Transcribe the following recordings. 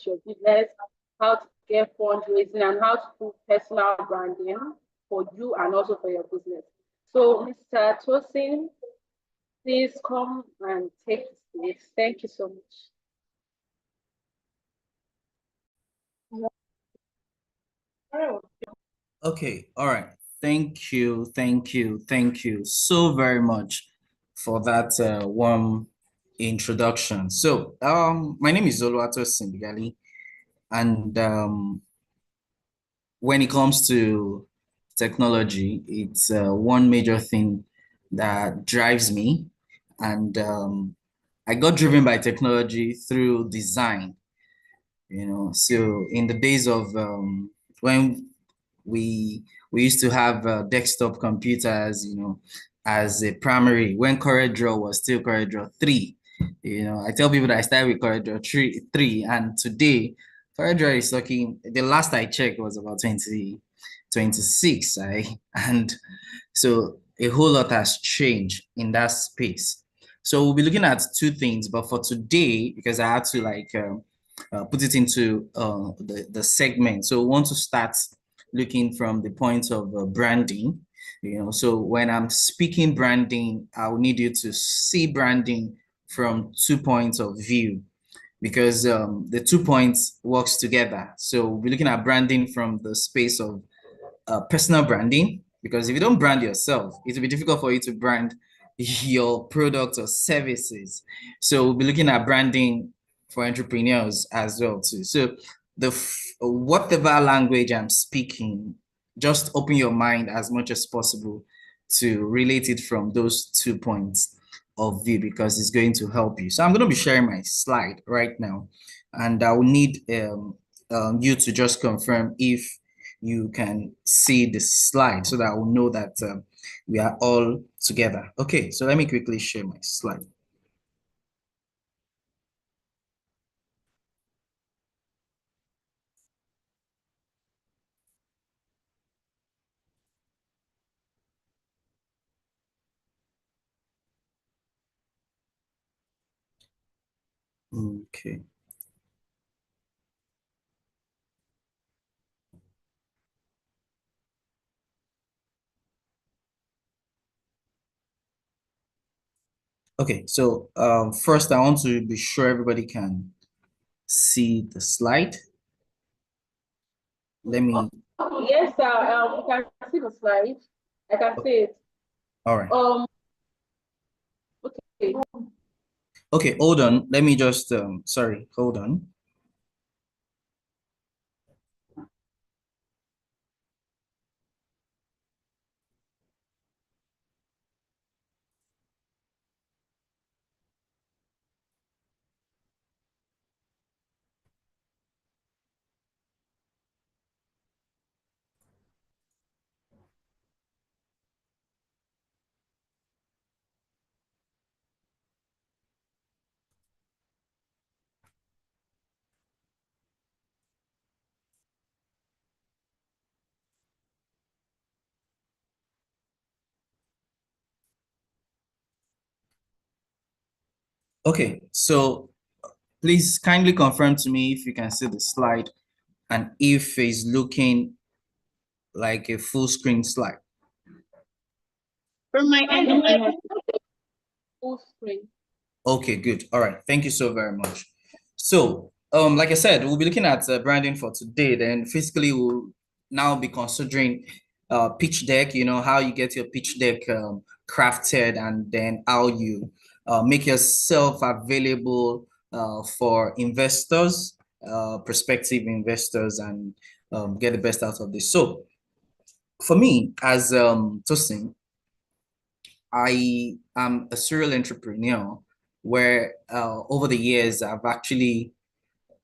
your business, how to get fundraising, and how to do personal branding for you and also for your business. So, Mr. Tosin, please come and take the stage. Thank you so much. Okay, all right. Thank you, thank you, thank you so very much for that warm introduction. So, my name is Oluwato Simbigali, and when it comes to technology, it's one major thing that drives me, and I got driven by technology through design. So in the days of when we used to have desktop computers, as a primary when CorelDRAW was still CorelDRAW 3. I tell people that I started with CorelDRAW 3, and today CorelDRAW is talking. The last I checked was about 2026. And so a whole lot has changed in that space. So we'll be looking at two things, but for today, because I had to put it into the segment. So we want to start looking from the point of branding. So when I'm speaking branding, I will need you to see branding from 2 points of view, because the 2 points works together. So we'll be looking at branding from the space of personal branding, because if you don't brand yourself, it will be difficult for you to brand your products or services. So we'll be looking at branding for entrepreneurs as well too. So whatever language I'm speaking, just open your mind as much as possible to relate it from those 2 points of view, because it's going to help you. So I'm going to be sharing my slide right now, and I will need you to just confirm if you can see the slide, so that I will know that we are all together. Okay, so let me quickly share my slide. Okay. Okay, so first I want to be sure everybody can see the slide. Let me. Yes, sir. You can see the slide. I can see it. All right. Okay. Okay, hold on. Let me just sorry, hold on. Okay, so please kindly confirm to me if you can see the slide and if it's looking like a full screen slide. From my end, full screen. Okay, good. All right. Thank you so very much. So, like I said, we'll be looking at branding for today. Then physically, we'll now be considering pitch deck, how you get your pitch deck crafted, and then how you make yourself available for investors, prospective investors, and get the best out of this. So for me, as Tosin, I am a serial entrepreneur where over the years I've actually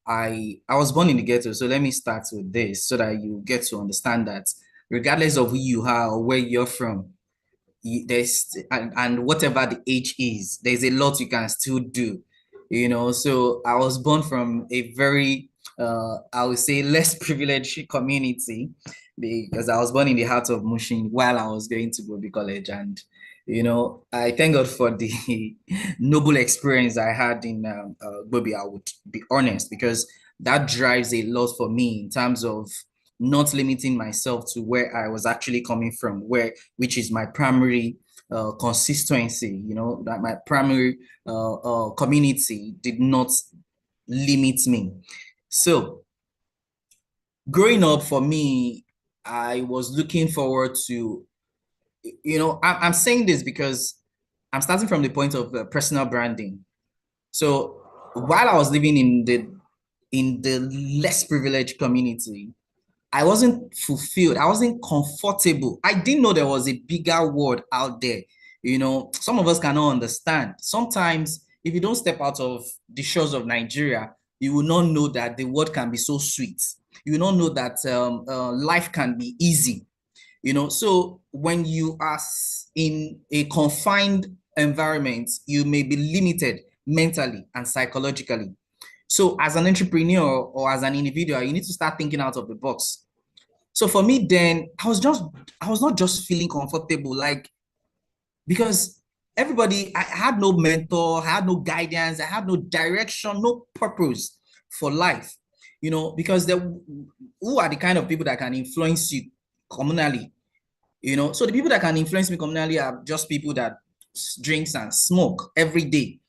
I was born in the ghetto. So let me start with this so that you get to understand that regardless of who you are or where you're from, there's and whatever the age is, there's a lot you can still do. So I was born from a very I would say less privileged community, because I was born in the heart of Mushin while I was going to Gobi College. And I thank God for the noble experience I had in Gobi. I would be honest, because that drives a lot for me in terms of not limiting myself to where I was actually coming from, which is my primary consistency, that my primary community did not limit me. So growing up for me, I was looking forward to, I'm saying this because I'm starting from the point of personal branding. So while I was living in the less privileged community, I wasn't fulfilled. I wasn't comfortable. I didn't know there was a bigger world out there. Some of us cannot understand. Sometimes, if you don't step out of the shores of Nigeria, you will not know that the world can be so sweet. You will not know that life can be easy. So when you are in a confined environment, you may be limited mentally and psychologically. So as an entrepreneur or as an individual, you need to start thinking out of the box. So for me then, I was not just feeling comfortable, like, because I had no mentor, I had no guidance, I had no direction, no purpose for life, because who are the kind of people that can influence you communally? So the people that can influence me communally are just people that drinks and smoke every day.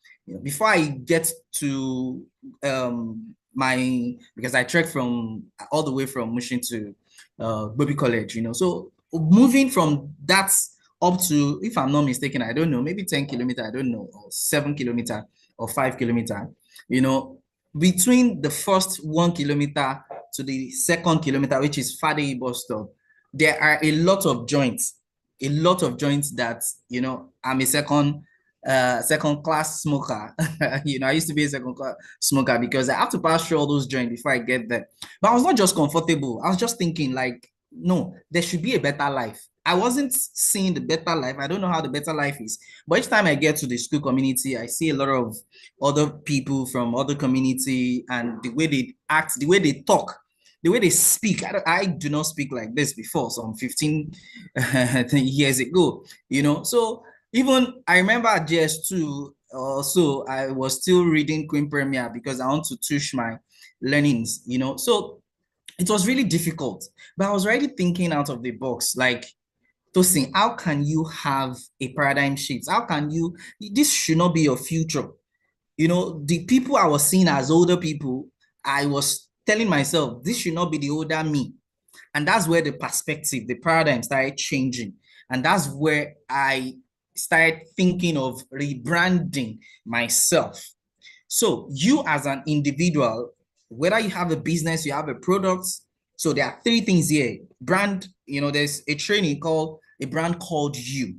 Before I get to because I trekked from all the way from Mushin to Bobby College, so moving from that up to, if I'm not mistaken, I don't know, maybe 10 kilometers, I don't know, or 7 kilometers or 5 kilometers, between the first 1 kilometer to the second kilometer, which is Fade bus stop, there are a lot of joints that, I'm a second class smoker. I used to be a second class smoker because I have to pass through all those joints before I get there. But I was not just comfortable. I was just thinking, like, no, there should be a better life. I wasn't seeing the better life. I don't know how the better life is. But each time I get to the school community, I see a lot of other people from other community, and the way they act, the way they talk, the way they speak. I do not speak like this before, some 15 years ago, So even I remember at JS2, so I was still reading Queen Premier because I want to touch my learnings, So it was really difficult, but I was already thinking out of the box, like, Tosin, how can you have a paradigm shift? How can this should not be your future. The people I was seeing as older people, I was telling myself, this should not be the older me. And that's where the perspective, the paradigm started changing. And that's where I started thinking of rebranding myself. So you as an individual, whether you have a business, you have a product, so there are three things here. Brand, there's a training called a brand called you.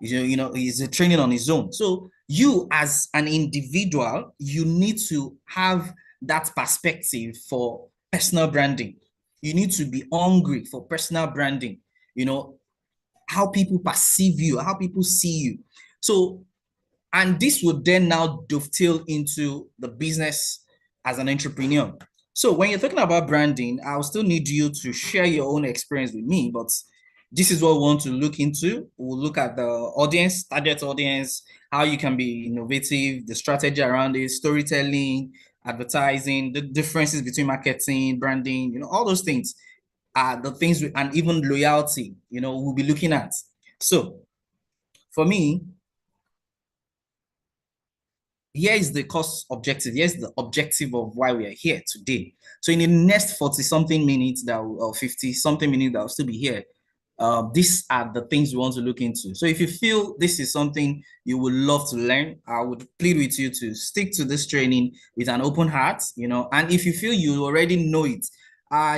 It's a training on its own. So you as an individual, you need to have that perspective for personal branding. You need to be hungry for personal branding, how people perceive you, how people see you. So, and this would then now dovetail into the business as an entrepreneur. So when you're talking about branding, I'll still need you to share your own experience with me, but this is what we want to look into. We'll look at the audience, target audience, how you can be innovative, the strategy around it, storytelling, advertising, the differences between marketing, branding, all those things are the things, and even loyalty, we'll be looking at. So for me, here is the course objective. Here's the objective of why we are here today. So in the next 40 something minutes or 50 something minutes that will still be here, these are the things we want to look into. So if you feel this is something you would love to learn, I would plead with you to stick to this training with an open heart, and if you feel you already know it,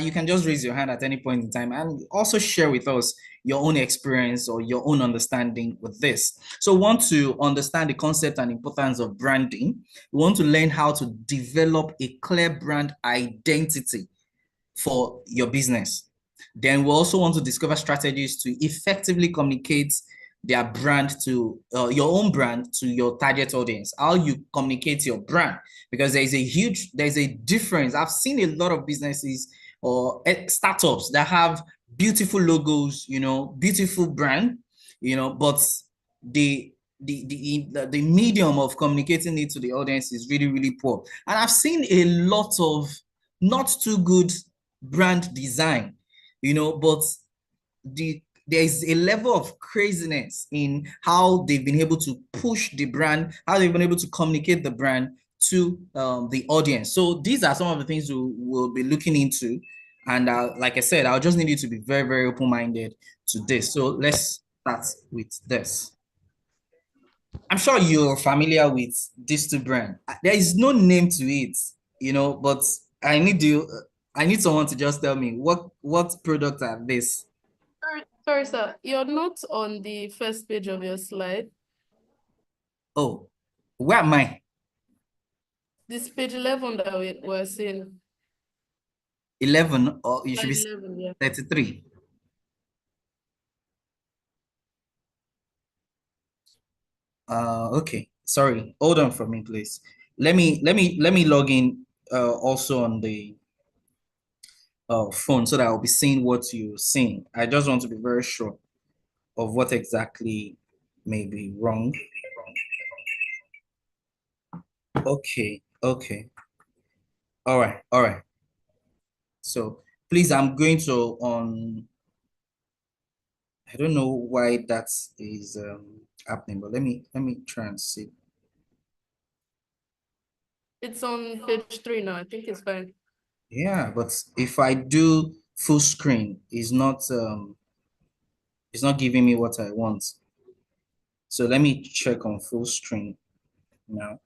you can just raise your hand at any point in time and also share with us your own experience or your own understanding with this. So we want to understand the concept and importance of branding. We want to learn how to develop a clear brand identity for your business. Then we also want to discover strategies to effectively communicate their brand to your own brand to your target audience. How you communicate your brand, because there's a difference. I've seen a lot of businesses or startups that have beautiful logos, beautiful brand, but the medium of communicating it to the audience is really, really poor. And I've seen a lot of not too good brand design, but there is a level of craziness in how they've been able to push the brand, how they've been able to communicate the brand to the audience. So these are some of the things we'll be looking into. And like I said, I'll just need you to be very, very open-minded to this. So let's start with this. I'm sure you're familiar with these two brands. There is no name to it, but I need someone to just tell me what product are this. Sorry, sir. You're not on the first page of your slide. Oh, where am I? This page 11 that we're seeing. 11, or you should be 11, yeah. 33. Okay. Sorry. Hold on for me, please. Let me log in also on the phone so that I'll be seeing what you're seeing. I just want to be very sure of what exactly may be wrong. Okay. Okay. All right. All right. So please, I'm going to I don't know why that is happening, but let me try and see. It's on page 3 now. I think it's fine. Yeah, but if I do full screen, it's not giving me what I want. So let me check on full screen now.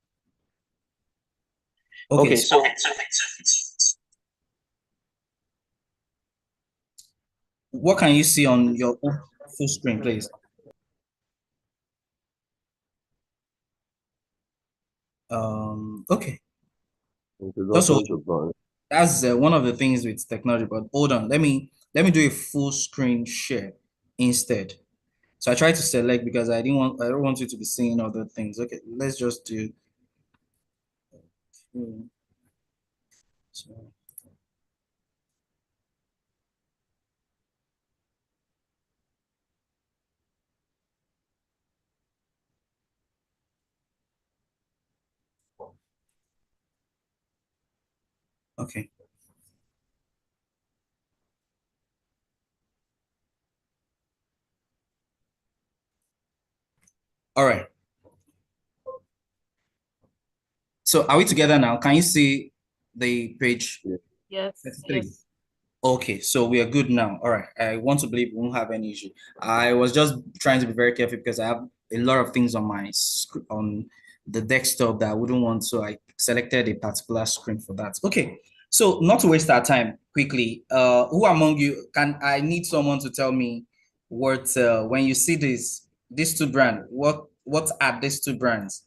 Okay, so what can you see on your full screen, please? Okay. Also, that's one of the things with technology, but hold on, let me do a full screen share instead. So I tried to select because I don't want you to be seeing other things. Okay, let's just do. So, okay. All right. So are we together now? Can you see the page? Yes. 33? Yes. Okay, so we are good now. All right. I want to believe we won't have any issue. I was just trying to be very careful because I have a lot of things on my on the desktop that I wouldn't want, so I selected a particular screen for that. Okay. So not to waste our time, quickly, who among you I need someone to tell me what when you see these two brands, what are these two brands?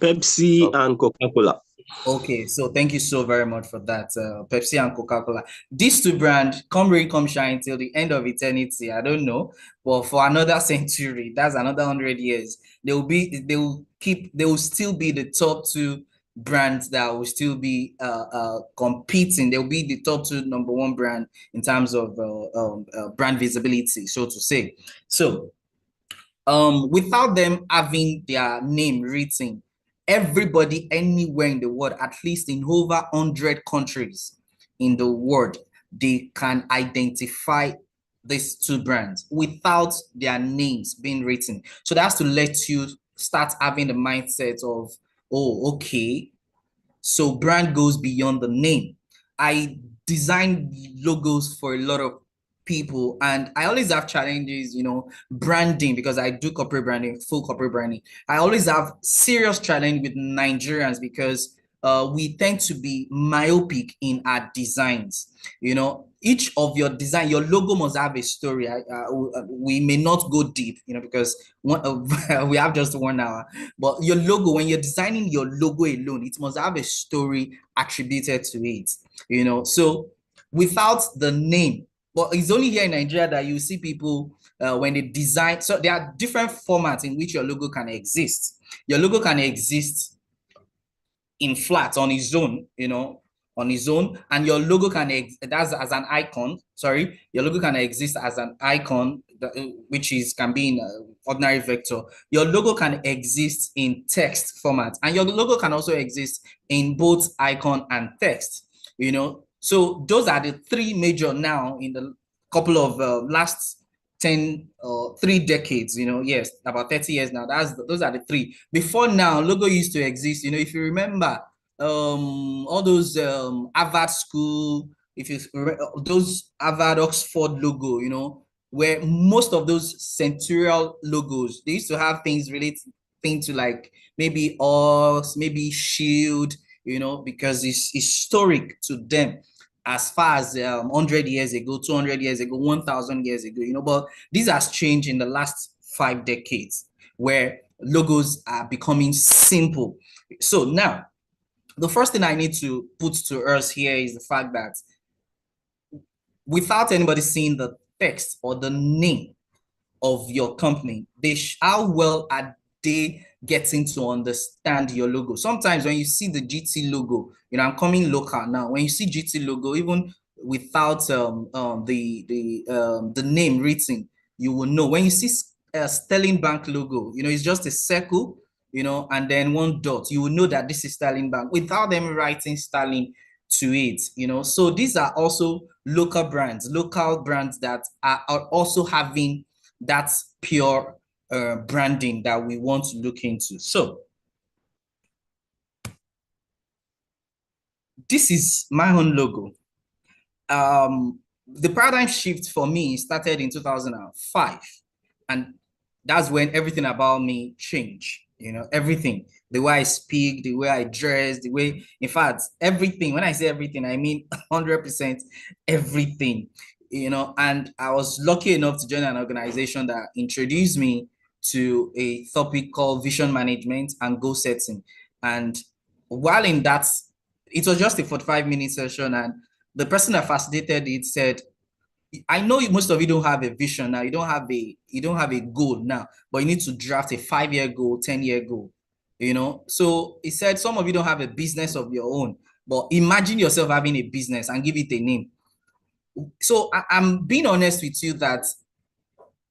Pepsi and Coca-Cola. Okay, so thank you so very much for that, Pepsi and Coca-Cola. These two brands, come rain, come shine till the end of eternity. I don't know, but for another century, that's another 100 years. They will still be the top two brands that will still be competing. They'll be the top two number one brand in terms of brand visibility, so to say. So without them having their name written, everybody anywhere in the world, at least in over 100 countries in the world, they can identify these two brands without their names being written. So that's to let you start having the mindset of, oh, okay, so brand goes beyond the name. I design logos for a lot of people, and I always have challenges, branding, because I do corporate branding, full corporate branding. I always have serious challenge with Nigerians because we tend to be myopic in our designs. Each of your design, your logo must have a story. We may not go deep, because we have just 1 hour. But your logo, when you're designing your logo alone, it must have a story attributed to it. So without the name, but it's only here in Nigeria that you see people when they design. So there are different formats in which your logo can exist. Your logo can exist in flat on its own, on its own, and your logo can that's as an icon. Sorry, your logo can exist as an icon, which can be in ordinary vector. Your logo can exist in text format, and your logo can also exist in both icon and text. You know, so those are the three major now in the couple of last 10 or 3 decades, you know, yes, about 30 years now. Those are the three. Before now, logo used to exist. You know, if you remember, all those Harvard school, if you those Harvard Oxford logo, you know, where most of those centurial logos, they used to have things related to like maybe us, maybe shield, you know, because it's historic to them as far as 100 years ago, 200 years ago, 1,000 years ago, you know, but this has changed in the last 5 decades where logos are becoming simple. So now, the first thing I need to put to us here is the fact that without anybody seeing the text or the name of your company, how well are they getting to understand your logo? Sometimes when you see the GT logo, you know, I'm coming local now. When you see GT logo, even without the name written, you will know. When you see Sterling Bank logo, you know, it's just a circle, you know, and then one dot. You will know that this is Sterling Bank without them writing Sterling to it, you know. So these are also local brands that are also having that pure branding that we want to look into. So this is my own logo. The paradigm shift for me started in 2005, and that's when everything about me changed. You know, everything, the way I speak, the way I dress, the way, in fact, everything. When I say everything, I mean 100% everything. You know, and I was lucky enough to join an organization that introduced me to a topic called vision management and goal setting. And while in that, it was just a 45-minute session, and the person that facilitated it said, I know most of you don't have a vision now, you don't have a goal now, but you need to draft a 5-year goal, 10-year goal, you know. So he said some of you don't have a business of your own, but imagine yourself having a business and give it a name. So I'm being honest with you that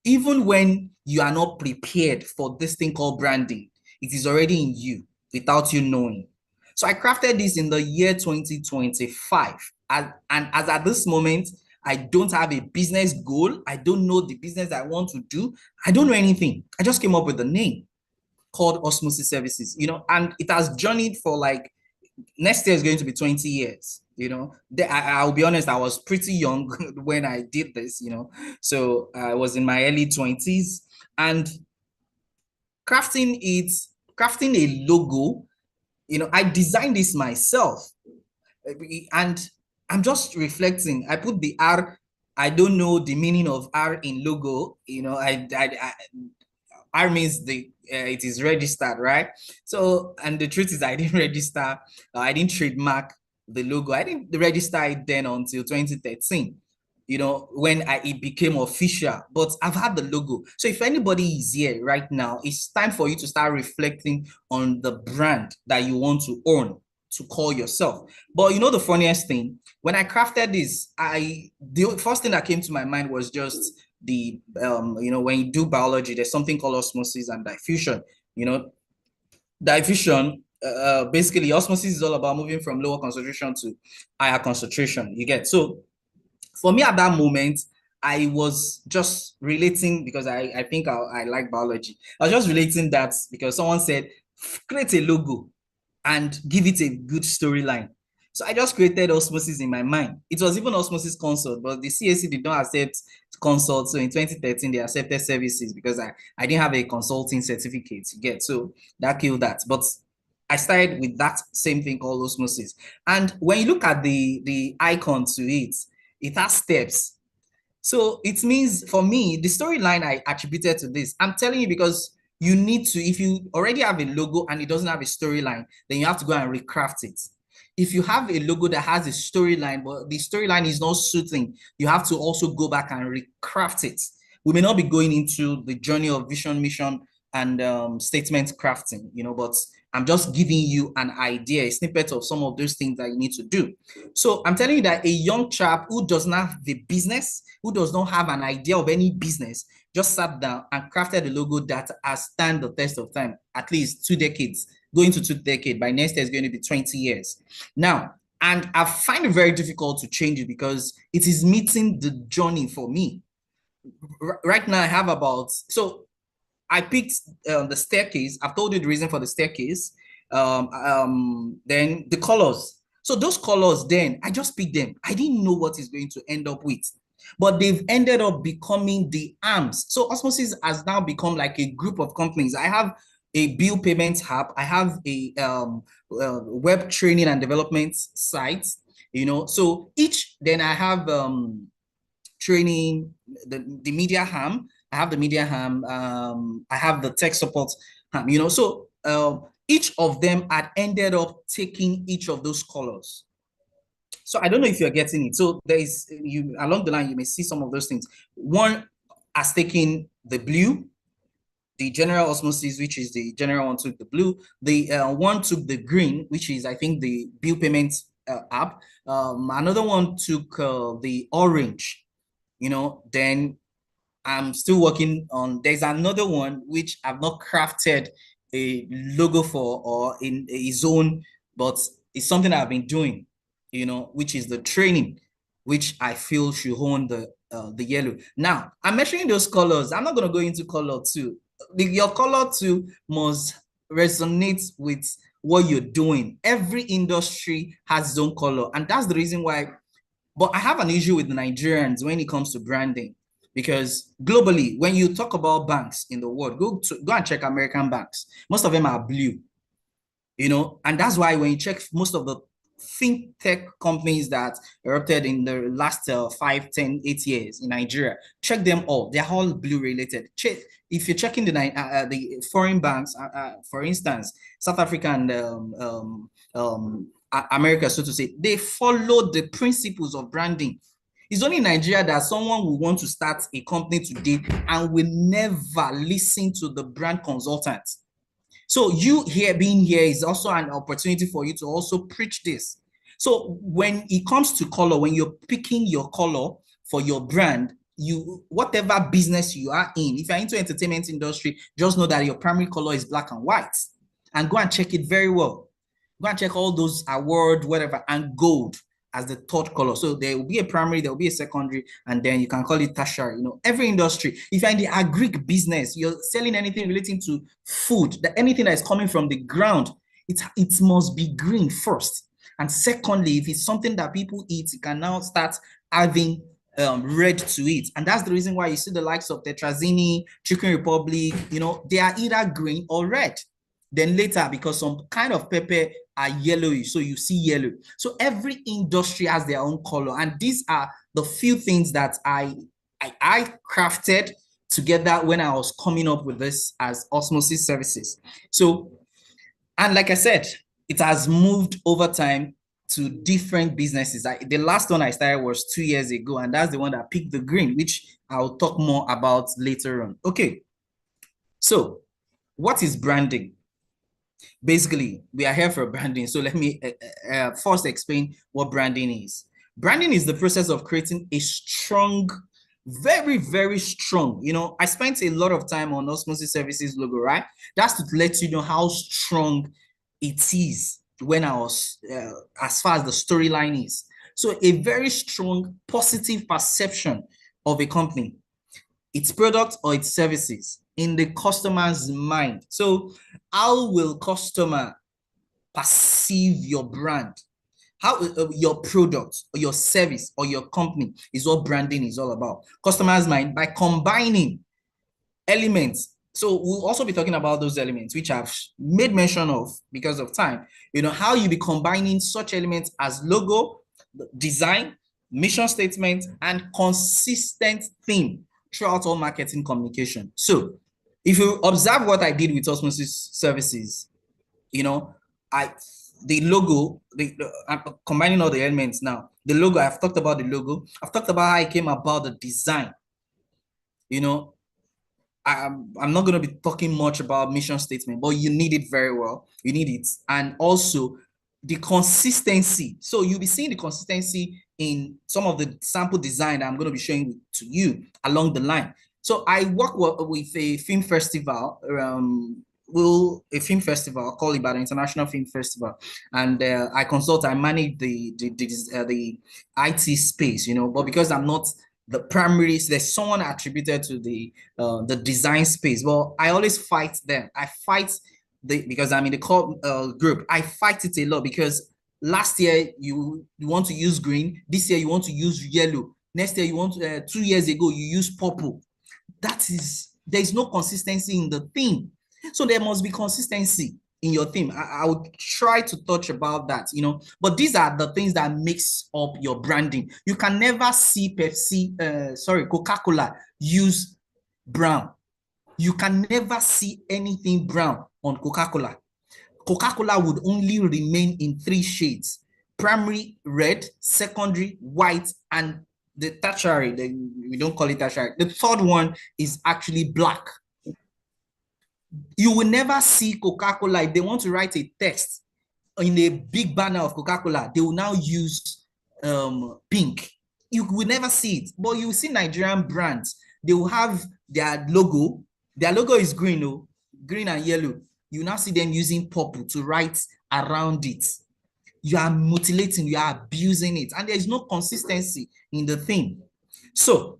even when you are not prepared for this thing called branding, it is already in you without you knowing. So I crafted this in the year 2025. And as at this moment, I don't have a business goal. I don't know the business I want to do. I don't know anything. I just came up with a name called Osmosis Services, you know, and it has journeyed for like, next year is going to be 20 years, you know. I'll be honest, I was pretty young when I did this, you know. So I was in my early 20s, and crafting a logo, you know, I designed this myself. And I'm just reflecting. I put the R. I don't know the meaning of R in logo. You know, R means it is registered, right? So, and the truth is I didn't register. I didn't trademark the logo. I didn't register it then until 2013. You know, when it became official. But I've had the logo. So if anybody is here right now, it's time for you to start reflecting on the brand that you want to own, to call yourself. But you know the funniest thing, when I crafted this, the first thing that came to my mind was just the you know, when you do biology, there's something called osmosis and diffusion. You know, diffusion, basically osmosis is all about moving from lower concentration to higher concentration. You get? So for me at that moment, I was just relating, because I think I like biology. I was just relating that because someone said, create a logo and give it a good storyline. So I just created Osmosis in my mind. It was even Osmosis Consult, but the CAC did not accept consult. So in 2013, they accepted services because I didn't have a consulting certificate to get. So that killed that. But I started with that same thing called Osmosis. And when you look at the icon to it, it has steps. So it means, for me, the storyline I attributed to this, I'm telling you, because you need to, if you already have a logo and it doesn't have a storyline, then you have to go and recraft it. If you have a logo that has a storyline, but the storyline is not suiting, you have to also go back and recraft it. We may not be going into the journey of vision, mission, and statement crafting, you know, but I'm just giving you an idea, a snippet of some of those things that you need to do. So I'm telling you that a young chap who does not have the business, who does not have an idea of any business, just sat down and crafted a logo that has stand the test of time, at least 2 decades, going to 2 decades. By next year, it's going to be 20 years. Now, and I find it very difficult to change it because it is meeting the journey for me. Right now, I have about, so I picked the staircase. I've told you the reason for the staircase. Then the colors. So those colors, then I just picked them. I didn't know what it's going to end up with, but they've ended up becoming the arms. So Osmosis has now become like a group of companies. I have a bill payment hub. I have a web training and development site. So each, then I have training, the media ham. I have the media ham. I have the tech support ham. So each of them had ended up taking each of those colors. So I don't know if you're getting it. So there is, you along the line, you may see some of those things. One has taken the blue, the general osmosis, which is the general one, took the blue. The one took the green, which is, I think, the bill payment app. Another one took the orange. Then I'm still working on, there's another one which I've not crafted a logo for or in a zone, but it's something I've been doing, which is the training, which I feel should own the yellow. Now, I'm measuring those colors. I'm not going to go into color two. Your color two must resonate with what you're doing. Every industry has its own color, and that's the reason why. But I have an issue with the Nigerians when it comes to branding, because globally, when you talk about banks in the world, go and check American banks. Most of them are blue, and that's why when you check most of the fintech companies that erupted in the last 5, 10, 8 years in Nigeria, check them all. They're all blue related. Check if you're checking the foreign banks, for instance, South Africa and America, so to say, they follow the principles of branding. It's only in Nigeria that someone will want to start a company today and will never listen to the brand consultant. So you being here is also an opportunity for you to also preach this. So when it comes to color, when you're picking your color for your brand, whatever business you are in, if you're into entertainment industry, just know that your primary color is black and white, and go and check it very well. Go and check all those award, whatever, and gold as the third color. So there will be a primary, there will be a secondary, and then you can call it tertiary. Every industry, if you're in the agric business, you're selling anything relating to food, anything that is coming from the ground, it must be green first. And secondly, if it's something that people eat, you can now start having red to eat. And that's the reason why you see the likes of Tetrazini, Chicken Republic, they are either green or red. Then later, because some kind of pepper are yellowish, so you see yellow. So every industry has their own color, and these are the few things that I crafted together when I was coming up with this as Osmosis Services. So, and like I said, it has moved over time to different businesses. The last one I started was 2 years ago, and that's the one that picked the green, which I'll talk more about later on. Okay, so what is branding? Basically, we are here for branding. So let me first explain what branding is. Branding is the process of creating a strong, very, very strong, I spent a lot of time on Osmosis Services logo, right? That's to let you know how strong it is when I was, as far as the storyline is. So a very strong, positive perception of a company, its product or its services in the customer's mind. So how will customer perceive your brand? How your product or your service or your company is what branding is all about. Customer's mind, by combining elements. So we'll also be talking about those elements, which I've made mention of because of time. How you be combining such elements as logo, design, mission statement, and consistent theme throughout all marketing communication. So if you observe what I did with Osmosis Services, the logo, I'm combining all the elements now. The logo, I've talked about the logo. I've talked about how I came about the design. I'm not going to be talking much about mission statement, but you need it very well. You need it. And also the consistency. So you'll be seeing the consistency in some of the sample design that I'm going to be showing to you along the line. So I work with a film festival, a film festival called Ibadan International Film Festival, and I manage the IT space, you know. But because I'm not the primary, there's someone attributed to the design space. Well, I always fight them. I fight because I'm in the core group. I fight it a lot because last year you want to use green, this year you want to use yellow, next year you want to, 2 years ago you use purple. There is no consistency in the theme. So there must be consistency in your theme. I would try to touch about that, you know, but these are the things that makes up your branding. You can never see Coca-Cola use brown. You can never see anything brown on Coca-Cola. Coca-Cola would only remain in 3 shades: primary red, secondary white, and the tertiary, we don't call it tertiary. The third one is actually black. You will never see Coca-Cola. If they want to write a text in a big banner of Coca-Cola, they will now use pink. You will never see it, but you will see Nigerian brands. They will have their logo. Their logo is green, oh, green and yellow. You now see them using purple to write around it. You are mutilating, you are abusing it, and there is no consistency in the thing. So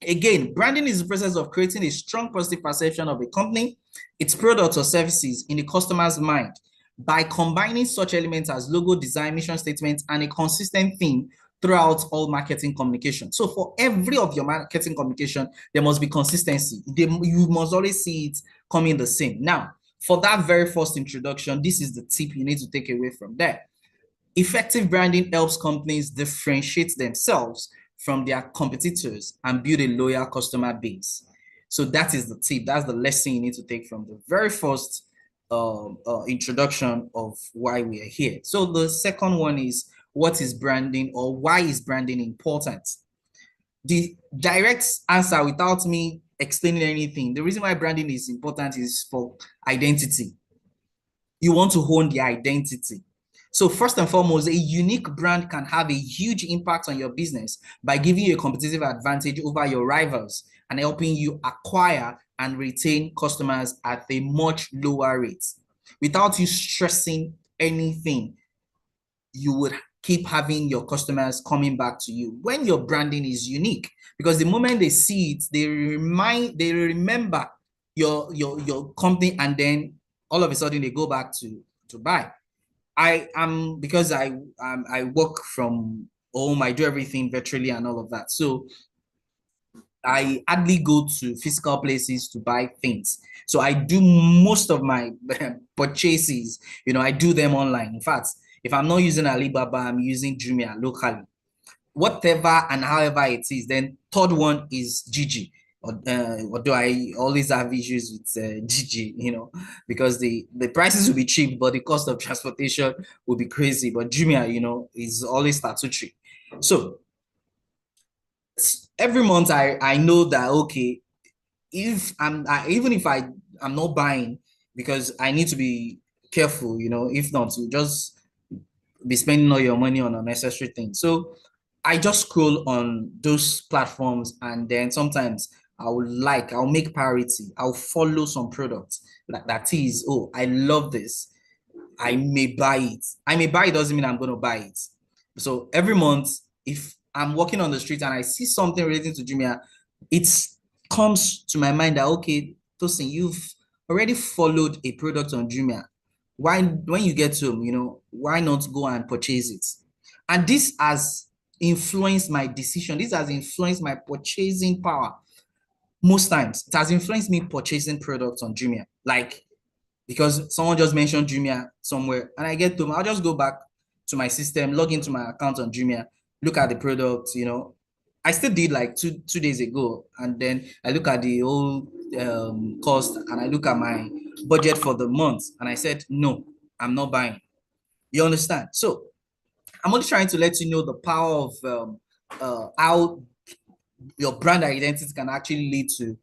again, branding is the process of creating a strong positive perception of a company, its products or services in the customer's mind by combining such elements as logo, design, mission statements, and a consistent theme throughout all marketing communication. So for every of your marketing communication, there must be consistency. You must always see it coming the same. Now, for that very first introduction, this is the tip you need to take away from there. Effective branding helps companies differentiate themselves from their competitors and build a loyal customer base. So that is the tip. That's the lesson you need to take from the very first introduction of why we are here. So the second one is, what is branding, or why is branding important? The direct answer without me explaining anything, the reason why branding is important is for identity. You want to own the identity. So first and foremost, a unique brand can have a huge impact on your business by giving you a competitive advantage over your rivals and helping you acquire and retain customers at a much lower rate. Without you stressing anything, you would keep having your customers coming back to you when your branding is unique, because the moment they see it, they remember your company, and then all of a sudden they go back to buy. Because I work from home, I do everything virtually and all of that. So I hardly go to physical places to buy things. So I do most of my purchases, you know, I do them online. In fact, if I'm not using Alibaba, I'm using Jumia locally. Whatever and however it is, then third one is Gigi. Although I always have issues with Gigi, you know, because the prices will be cheap, but the cost of transportation will be crazy. But Jumia, you know, is always statutory. So every month I know that, okay, if even if I'm not buying, because I need to be careful, you know, if not, you just be spending all your money on unnecessary things. So I just scroll on those platforms, and then sometimes I'll make priority. I'll follow some products that is, oh, I love this. I may buy it. I may buy it doesn't mean I'm going to buy it. So every month, if I'm walking on the street and I see something relating to Jumia, it comes to my mind that, okay, Tosin, you've already followed a product on Jumia. Why, when you get home, you know, why not go and purchase it? And this has influenced my decision. This has influenced my purchasing power. Most times, it has influenced me purchasing products on Jumia. Like, because someone just mentioned Jumia somewhere, and I get to, I'll just go back to my system, log into my account on Jumia, look at the product, you know. I still did like two days ago, and then I look at the whole cost, and I look at my budget for the month, and I said, no, I'm not buying. You understand? So I'm only trying to let you know the power of how your brand identity can actually lead to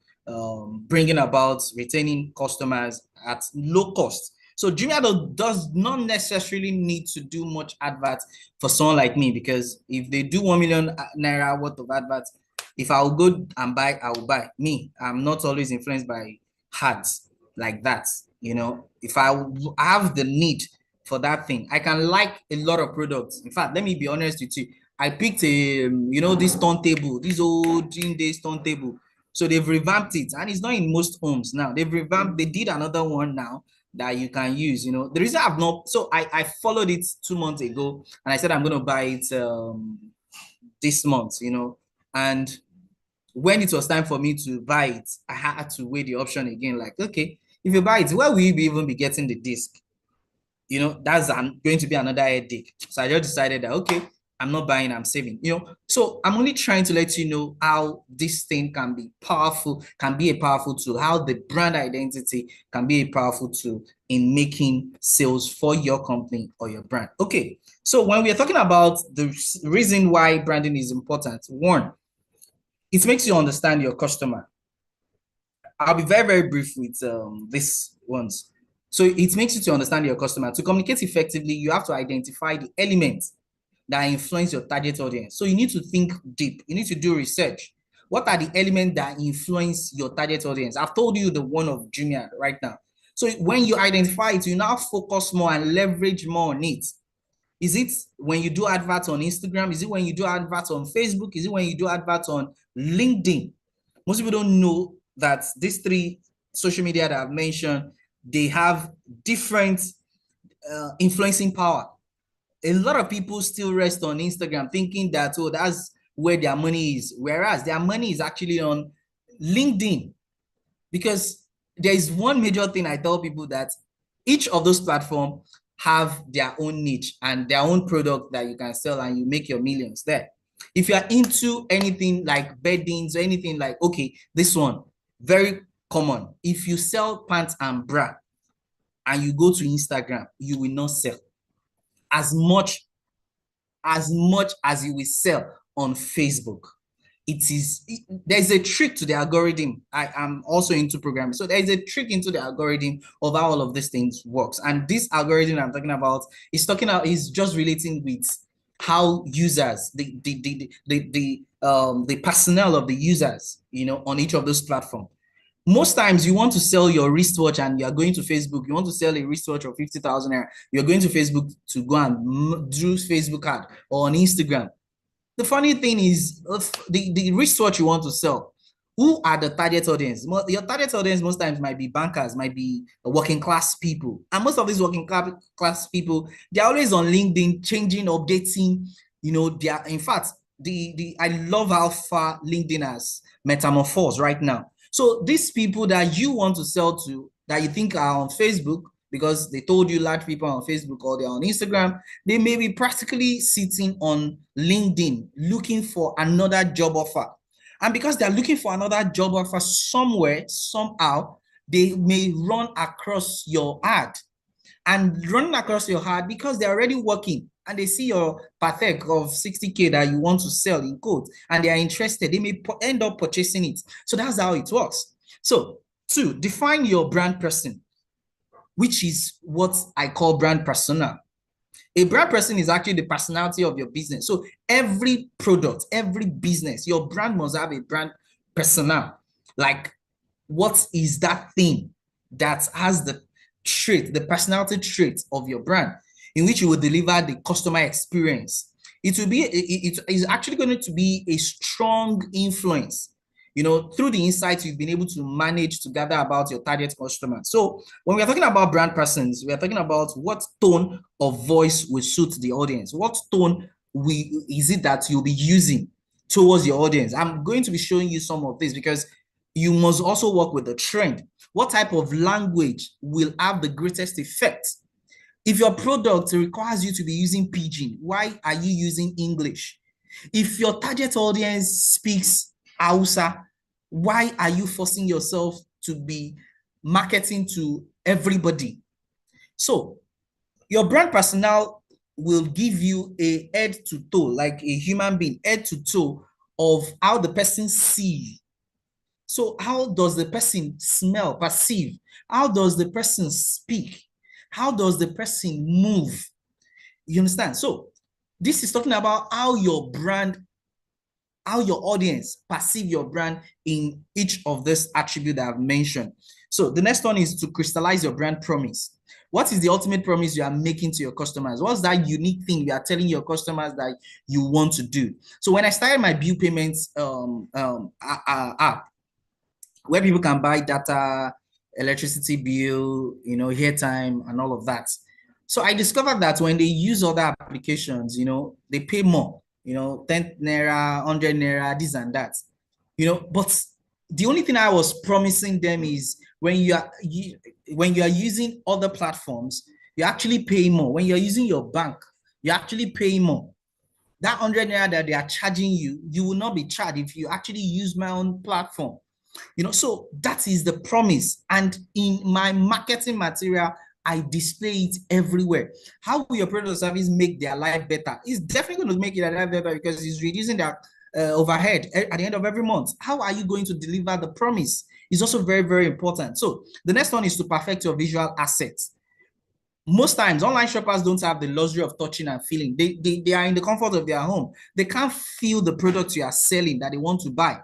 bringing about retaining customers at low cost. So Jumia does not necessarily need to do much adverts for someone like me, because if they do 1 million naira worth of adverts, if I'll go and buy, I will buy. Me, I'm not always influenced by ads like that. You know, if I have the need for that thing, I can like a lot of products. In fact, let me be honest with you. I picked a, this turntable, this old Jean Days turntable. So they've revamped it, and it's not in most homes now. They've revamped, they did another one now that you can use. The reason I've not, so I followed it 2 months ago, and I said I'm going to buy it this month, and when it was time for me to buy it, I had to weigh the option again. Like, okay, if you buy it, where will you even be getting the disc? That's going to be another headache. So I just decided that, okay, I'm not buying, I'm saving. So I'm only trying to let you know how this thing can be powerful, can be a powerful tool, how the brand identity can be a powerful tool in making sales for your company or your brand. Okay, so when we are talking about the reason why branding is important, one, it makes you understand your customer. I'll be very, very brief with this ones. So it makes you to understand your customer. To communicate effectively, you have to identify the elements that influence your target audience. So you need to think deep. You need to do research. What are the elements that influence your target audience? I've told you the one of Jumia right now. So when you identify it, you now focus more and leverage more on it. Is it when you do adverts on Instagram? Is it when you do adverts on Facebook? Is it when you do adverts on LinkedIn? Most people don't know that these three social media that I've mentioned, they have different influencing power. A lot of people still rest on Instagram thinking that, oh, that's where their money is, whereas their money is actually on LinkedIn. Because there is one major thing I tell people, that each of those platforms have their own niche and their own product that you can sell, and you make your millions there. If you are into anything like beddings or anything like, okay, this one, very common. If you sell pants and bra and you go to Instagram, you will not sell as much as you will sell on Facebook. There's a trick to the algorithm. I am also into programming. So there's a trick into the algorithm of how all of these things works. And this algorithm I'm talking about is just relating with how users, the personnel of the users, on each of those platforms. Most times you want to sell your wristwatch and you're going to Facebook, you want to sell a wristwatch of 50,000 naira, you're going to Facebook to go and do Facebook ad, or on Instagram. The funny thing is, the wristwatch you want to sell, who are the target audience? Your target audience most times might be bankers, might be working class people. And most of these working class people, they're always on LinkedIn, changing, updating, in fact, I love how far LinkedIn has metamorphosed right now. So these people that you want to sell to, that you think are on Facebook, because they told you large people on Facebook or they're on Instagram, they may be practically sitting on LinkedIn looking for another job offer. And because they're looking for another job offer somewhere, somehow, they may run across your ad. And running across your ad because they're already working and they see your patek of 60K that you want to sell in code, and they are interested, they may end up purchasing it. So that's how it works. So 2, define your brand person, which is what I call brand persona. A brand person is actually the personality of your business. So every product, every business, your brand must have a brand persona. Like, what is that thing that has the trait, the personality trait of your brand, in which you will deliver the customer experience? It is actually going to be a strong influence, through the insights you've been able to manage to gather about your target customer. So when we're talking about brand persons, we're talking about what tone of voice will suit the audience. What tone is it that you'll be using towards your audience? I'm going to be showing you some of this because you must also work with the trend. What type of language will have the greatest effect? If your product requires you to be using pidgin, why are you using English? If your target audience speaks Hausa, why are you forcing yourself to be marketing to everybody? So your brand personnel will give you a head to toe, like a human being, head to toe of how the person sees So how does the person smell, perceive? How does the person speak? How does the person move? You understand? So this is talking about how your brand, how your audience perceive your brand in each of this attribute that I've mentioned. So the next one is to crystallize your brand promise. What is the ultimate promise you are making to your customers? What's that unique thing you are telling your customers that you want to do? So when I started my bill payments app, where people can buy data, electricity bill, airtime, and all of that. So I discovered that when they use other applications, they pay more, 10 naira, 100 naira, this and that, but the only thing I was promising them is when you are using other platforms, you actually pay more. When you're using your bank, you actually pay more. That 100 naira that they are charging you, you will not be charged if you actually use my own platform. So that is the promise. And in my marketing material, I display it everywhere. How will your product or service make their life better? It's definitely going to make their life better because it's reducing their overhead at the end of every month. How are you going to deliver the promise? It's also very, very important. So the next one is to perfect your visual assets. Most times, online shoppers don't have the luxury of touching and feeling. They are in the comfort of their home. They can't feel the product you are selling that they want to buy.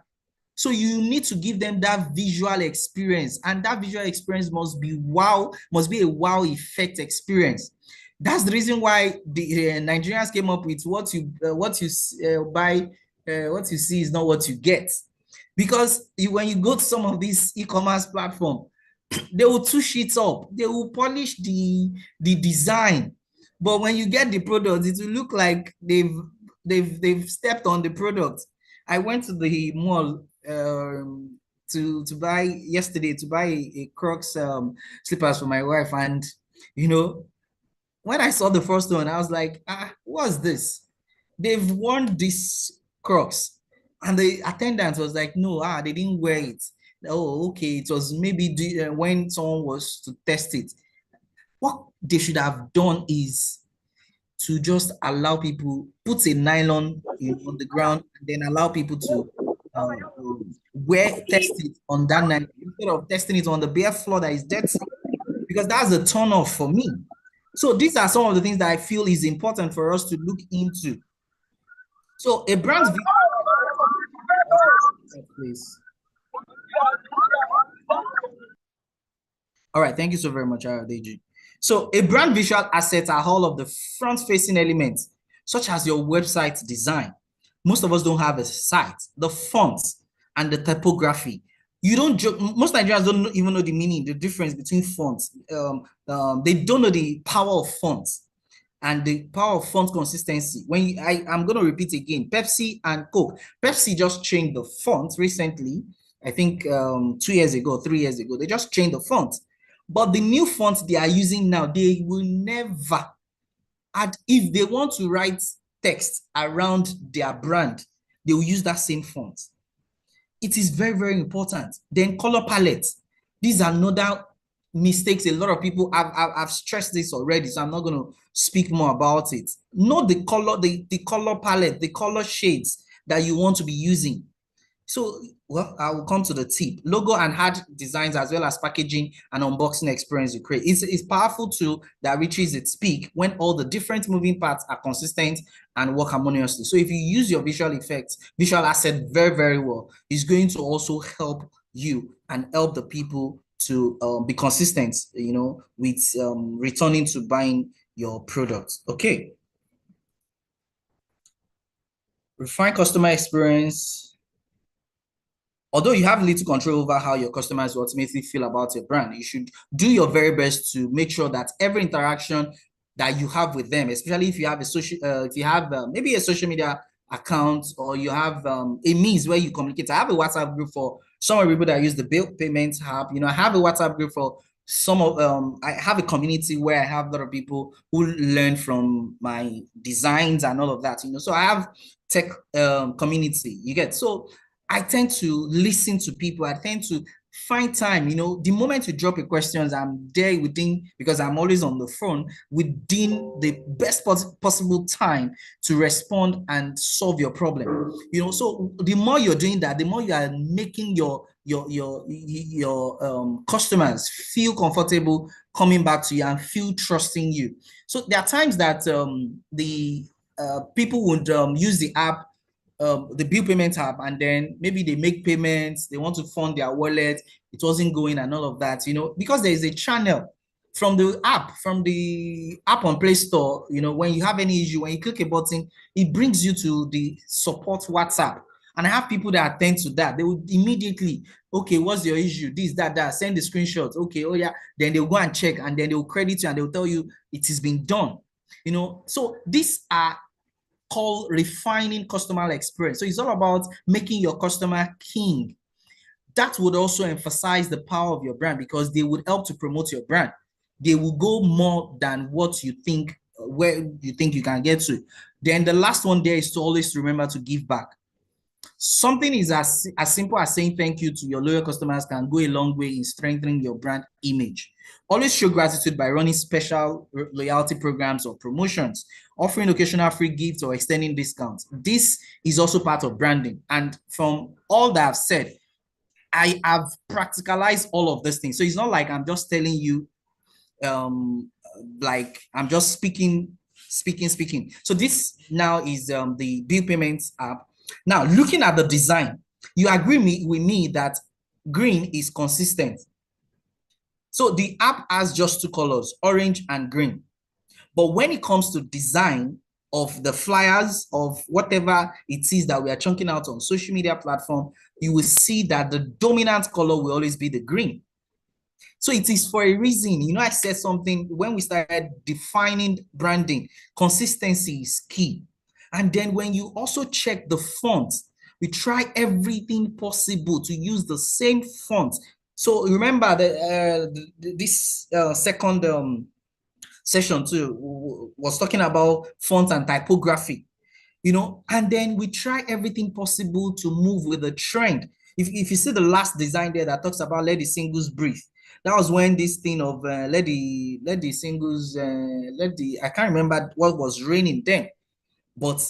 So you need to give them that visual experience, and that visual experience must be a wow effect experience. That's the reason why the Nigerians came up with what you buy, what you see is not what you get. Because when you go to some of these e-commerce platforms, they will touch it up, they will polish the design, but when you get the product, it will look like they've stepped on the product. I went to the mall to buy yesterday to buy a Crocs slippers for my wife, and when I saw the first one, I was like, what's this? They've worn this Crocs, and the attendant was like, no, they didn't wear it. Oh, okay, it was maybe when someone was to test it. What they should have done is to just allow people, put a nylon on the ground, and then allow people to test it on that nylon instead of testing it on the bare floor that is dirty, because that's a turn off for me. So these are some of the things that I feel is important for us to look into. So a brand's please. All right, thank you so very much, Deji. So a brand visual assets are all of the front-facing elements, such as your website design. Most of us don't have a site, the fonts and the typography. Most Nigerians don't even know the meaning, the difference between fonts. They don't know the power of fonts and the power of font consistency. I'm going to repeat again, Pepsi and Coke. Pepsi just changed the font recently, I think 2 years ago, 3 years ago. They just changed the font. But the new fonts they are using now, they will never add, if they want to write text around their brand, they will use that same font. It is very, very important. Then color palette. These are another mistakes. A lot of people have stressed this already, so I'm not going to speak more about it. Know the color, the color palette, the color shades that you want to be using. So, well, I will come to the tip. Logo and hard designs, as well as packaging and unboxing experience you create. It's a powerful tool that reaches its peak when all the different moving parts are consistent and work harmoniously. So if you use your visual asset very, very well, it's going to also help you and help the people to be consistent, with returning to buying your products. Okay. Refine customer experience. Although you have little control over how your customers will ultimately feel about your brand, you should do your very best to make sure that every interaction that you have with them, especially if you have maybe a social media account, or you have a means where you communicate. I have a WhatsApp group for some of the people that use the bill payments app. I have a WhatsApp group for some of I have a community where I have a lot of people who learn from my designs and all of that. So I have tech community. You get so. I tend to listen to people. I tend to Find time, the moment you drop your questions, I'm there because I'm always on the phone, within the best possible time to respond and solve your problem. So the more you're doing that, the more you are making your customers feel comfortable coming back to you and feel trusting you. So there are times that the people would use the app, the bill payment app, and then maybe they make payments, they want to fund their wallet, it wasn't going and all of that, because there is a channel from the app on Play Store. When you have any issue, when you click a button, it brings you to the support WhatsApp. And I have people that attend to that. They would immediately, okay, what's your issue? This, that, send the screenshots. Okay, oh yeah. Then they'll go and check, and then they'll credit you, and they'll tell you it has been done. So these are called refining customer experience. So it's all about making your customer king. That would also emphasize the power of your brand, because they would help to promote your brand. They will go more than what you think, where you think you can get to. Then the last one there is to always remember to give back. Something is as simple as saying thank you to your loyal customers can go a long way in strengthening your brand image. Always show gratitude by running special loyalty programs or promotions, offering occasional free gifts or extending discounts. This is also part of branding. And from all that I've said, I have practicalized all of these things. So it's not like I'm just telling you, like I'm just speaking. So this now is the bill payments app. Now, looking at the design, you agree with me that green is consistent. So the app has just two colors, orange and green. But when it comes to design of the flyers, of whatever it is that we are chunking out on social media platform, you will see that the dominant color will always be the green. So it is for a reason. I said something when we started defining branding, consistency is key. And then when you also check the font, we try everything possible to use the same font. So remember that this second session too was talking about font and typography, and then we try everything possible to move with the trend. If you see the last design there that talks about let the singles breathe, that was when this thing of let the singles, I can't remember what was reigning then, but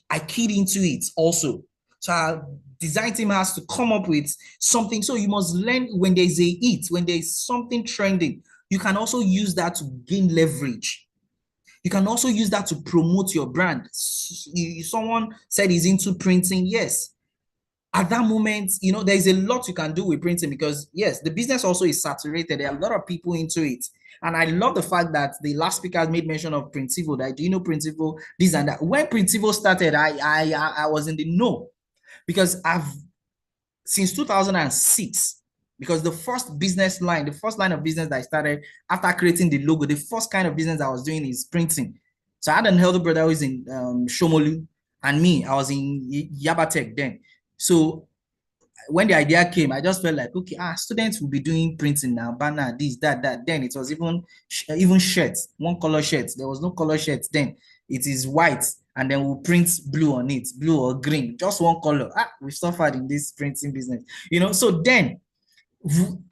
I keyed into it also. So our design team has to come up with something. So you must learn when there's a hit, when there's something trending, you can also use that to gain leverage. You can also use that to promote your brand. Someone said he's into printing. Yes. At that moment, there's a lot you can do with printing, because yes, the business also is saturated. There are a lot of people into it. And I love the fact that the last speaker made mention of Printivo, that do you know Printivo, this and that. When Printivo started, I was in the know, because since 2006, because the first line of business that I started after creating the logo, the first kind of business I was doing is printing. So I had an elder brother who was in Shomolu, and me, I was in Yabatech then. So when the idea came, I just felt like, okay, students will be doing printing now, banner, this, that. Then it was even shirts, one color shirts. There was no color shirts then. It is white, and then we'll print blue on it, blue or green, just one color. We suffered in this printing business, So then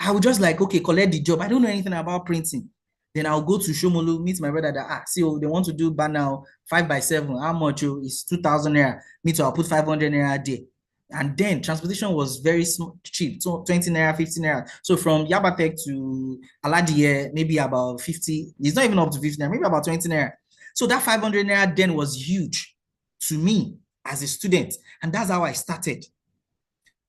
I would just like, okay, collect the job. I don't know anything about printing. Then I'll go to Shomolu, meet my brother that, see, they want to do banner 5x7. How much? It's 2,000 naira. Me too, I'll put 500 naira a day. And then transportation was very cheap, so 20 naira, 50 naira. So from Yabatech to Aladiye, maybe about 50. It's not even up to 50 naira, maybe about 20 naira. So that 500 naira then was huge to me as a student. And that's how I started.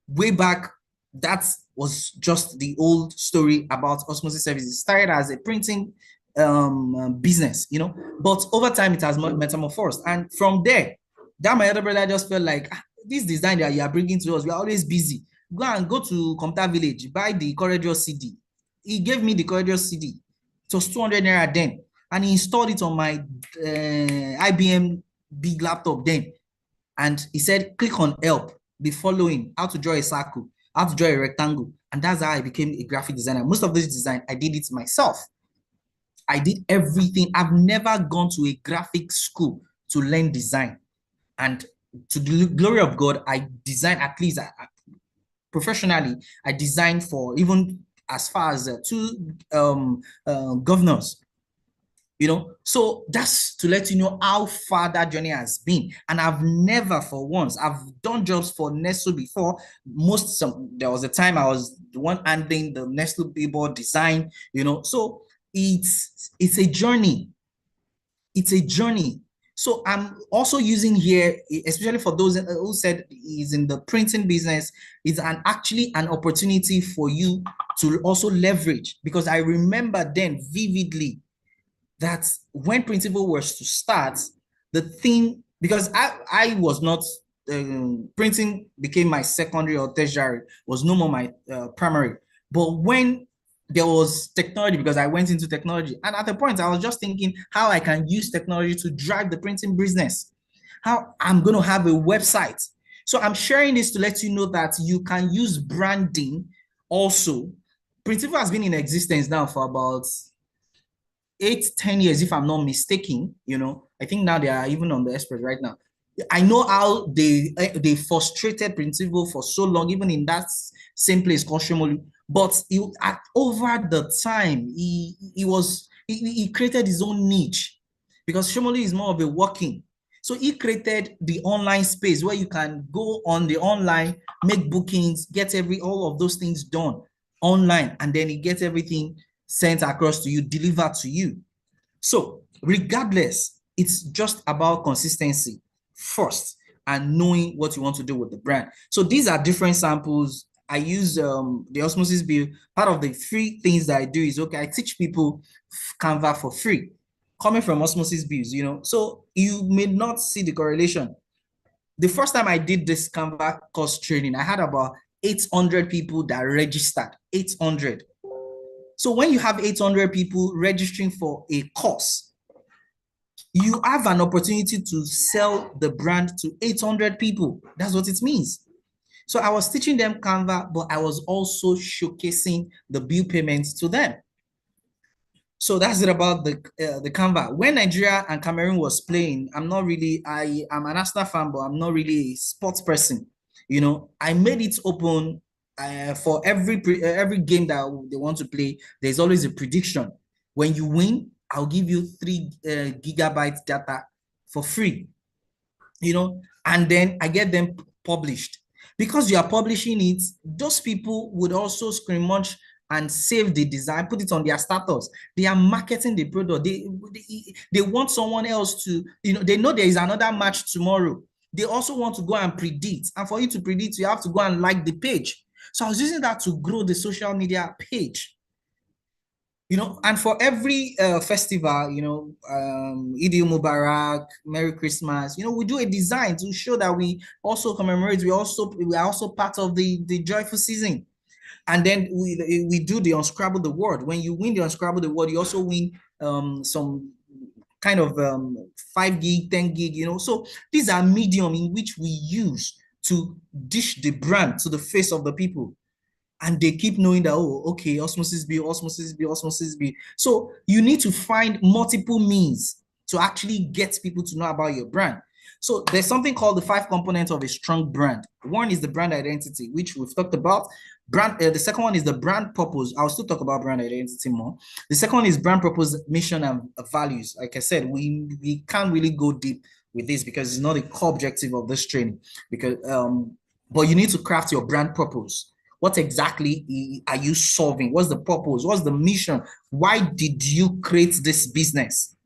Way back, that was just the old story about Osmosis Services. It started as a printing business, but over time it has metamorphosed. And from there, that my other brother just felt like, this design that you are bringing to us, we are always busy. Go to Computer Village, buy the Courageous CD. He gave me the Courageous CD. It was 200 naira then. And he installed it on my IBM big laptop then. And he said, click on help, be following how to draw a circle, how to draw a rectangle. And that's how I became a graphic designer. Most of this design, I did it myself. I did everything. I've never gone to a graphic school to learn design. And to the glory of God, I designed at least professionally, I designed for even as far as two governors. So that's to let you know how far that journey has been. And I've never for once, I've done jobs for Nestle before. There was a time I was the one handling the Nestle billboard design, so it's a journey. It's a journey. So I'm also using here, especially for those who said is in the printing business, it's actually an opportunity for you to also leverage, because I remember then vividly that when Printable was to start, the thing, because I was not, printing became my secondary or tertiary, was no more my primary. But when there was technology, because I went into technology, and at the point I was just thinking how I can use technology to drive the printing business, how I'm going to have a website. So I'm sharing this to let you know that you can use branding also. Printable has been in existence now for about 8-10 years, if I'm not mistaken. I think now they are even on the express right now. I know how they frustrated Printable for so long, even in that same place called Shomolu. But over the time, he created his own niche, because Shomolu is more of a walking. So he created the online space where you can go on the online, make bookings, get all of those things done online, and then he gets everything sent across to you, delivered to you. So regardless, it's just about consistency first and knowing what you want to do with the brand. So these are different samples. I use the Osmosis Bill. Part of the free things that I do is, I teach people Canva for free, coming from Osmosis Bills, So you may not see the correlation. The first time I did this Canva course training, I had about 800 people that registered, 800. So when you have 800 people registering for a course, you have an opportunity to sell the brand to 800 people. That's what it means. So I was teaching them Canva, but I was also showcasing the bill payments to them. So that's it about the Canva. When Nigeria and Cameroon was playing, I'm an Arsenal fan, but I'm not really a sports person. I made it open for every game that they want to play. There's always a prediction. When you win, I'll give you 3 gigabytes data for free. And then I get them published. Because you are publishing it, those people would also screen munch and save the design, put it on their status. They are marketing the product. They want someone else to, they know there is another match tomorrow. They also want to go and predict. And for you to predict, you have to go and like the page. So I was using that to grow the social media page. And for every festival, Eid Mubarak, Merry Christmas, we do a design to show that we also commemorate. We are also part of the joyful season. And then we do the Unscrabble the Word. When you win the Unscrabble the Word, you also win some kind of 5 gig, 10 gig, So these are medium in which we use to dish the brand to the face of the people. And they keep knowing that, okay, Osmosis B. So you need to find multiple means to actually get people to know about your brand. So there's something called the 5 components of a strong brand. One is the brand identity, which we've talked about. The second one is the brand purpose. I'll still talk about brand identity more. The second one is brand purpose, mission, and values. Like I said, we can't really go deep with this because it's not a core objective of this training. Because but you need to craft your brand purpose. What exactly are you solving? What's the purpose? What's the mission? Why did you create this business?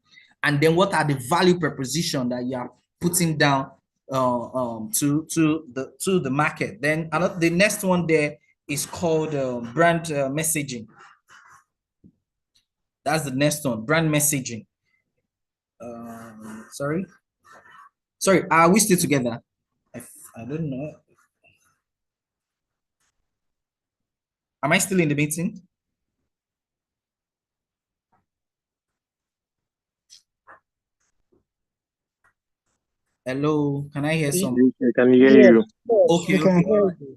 And then what are the value proposition that you are putting down to the market? Then the next one there is called brand messaging. That's the next one, brand messaging. Sorry, are we still together? I don't know. Am I still in the meeting? Hello, can I hear something? I can hear you.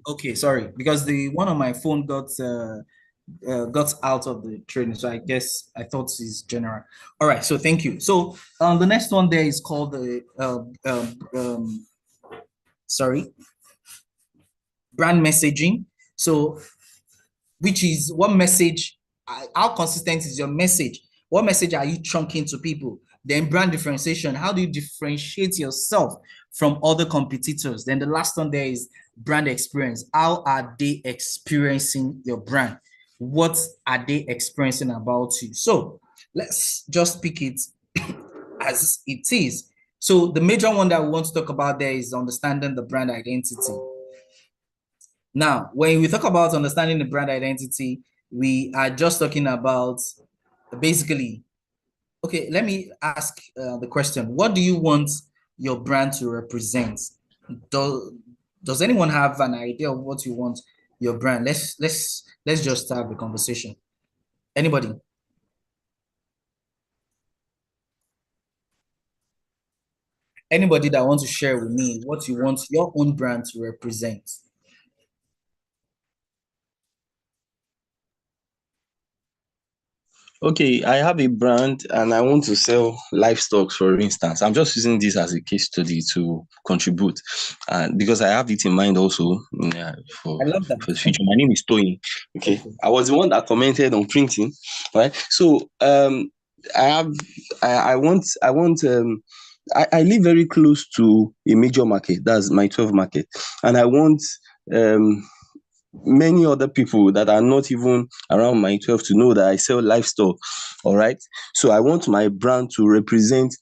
Okay, sorry, because the one on my phone got out of the training, so I guess I thought it's general. All right, so thank you. So the next one there is called the brand messaging. So, which is what message, how consistent is your message? What message are you chunking to people? Then brand differentiation. How do you differentiate yourself from other competitors? Then the last one there is brand experience. How are they experiencing your brand? What are they experiencing about you? So let's just pick it as it is. So the major one that we want to talk about there is understanding the brand identity. Now, when we talk about understanding the brand identity, we are just talking about basically, okay, let me ask the question. What do you want your brand to represent? Does anyone have an idea of what you want your brand? Let's just have a conversation. Anybody? Anybody that wants to share with me what you want your own brand to represent? Okay, I have a brand and I want to sell livestock, for instance. I'm just using this as a case study to contribute, because I have it in mind also, for I love that. the future. My name is Toyin. Okay, Okay. I was the one that commented on printing, right? So I have, I want, I live very close to a major market. That's my 12 market, and I want many other people that are not even around my 12 to know that I sell livestock. All right. So I want my brand to represent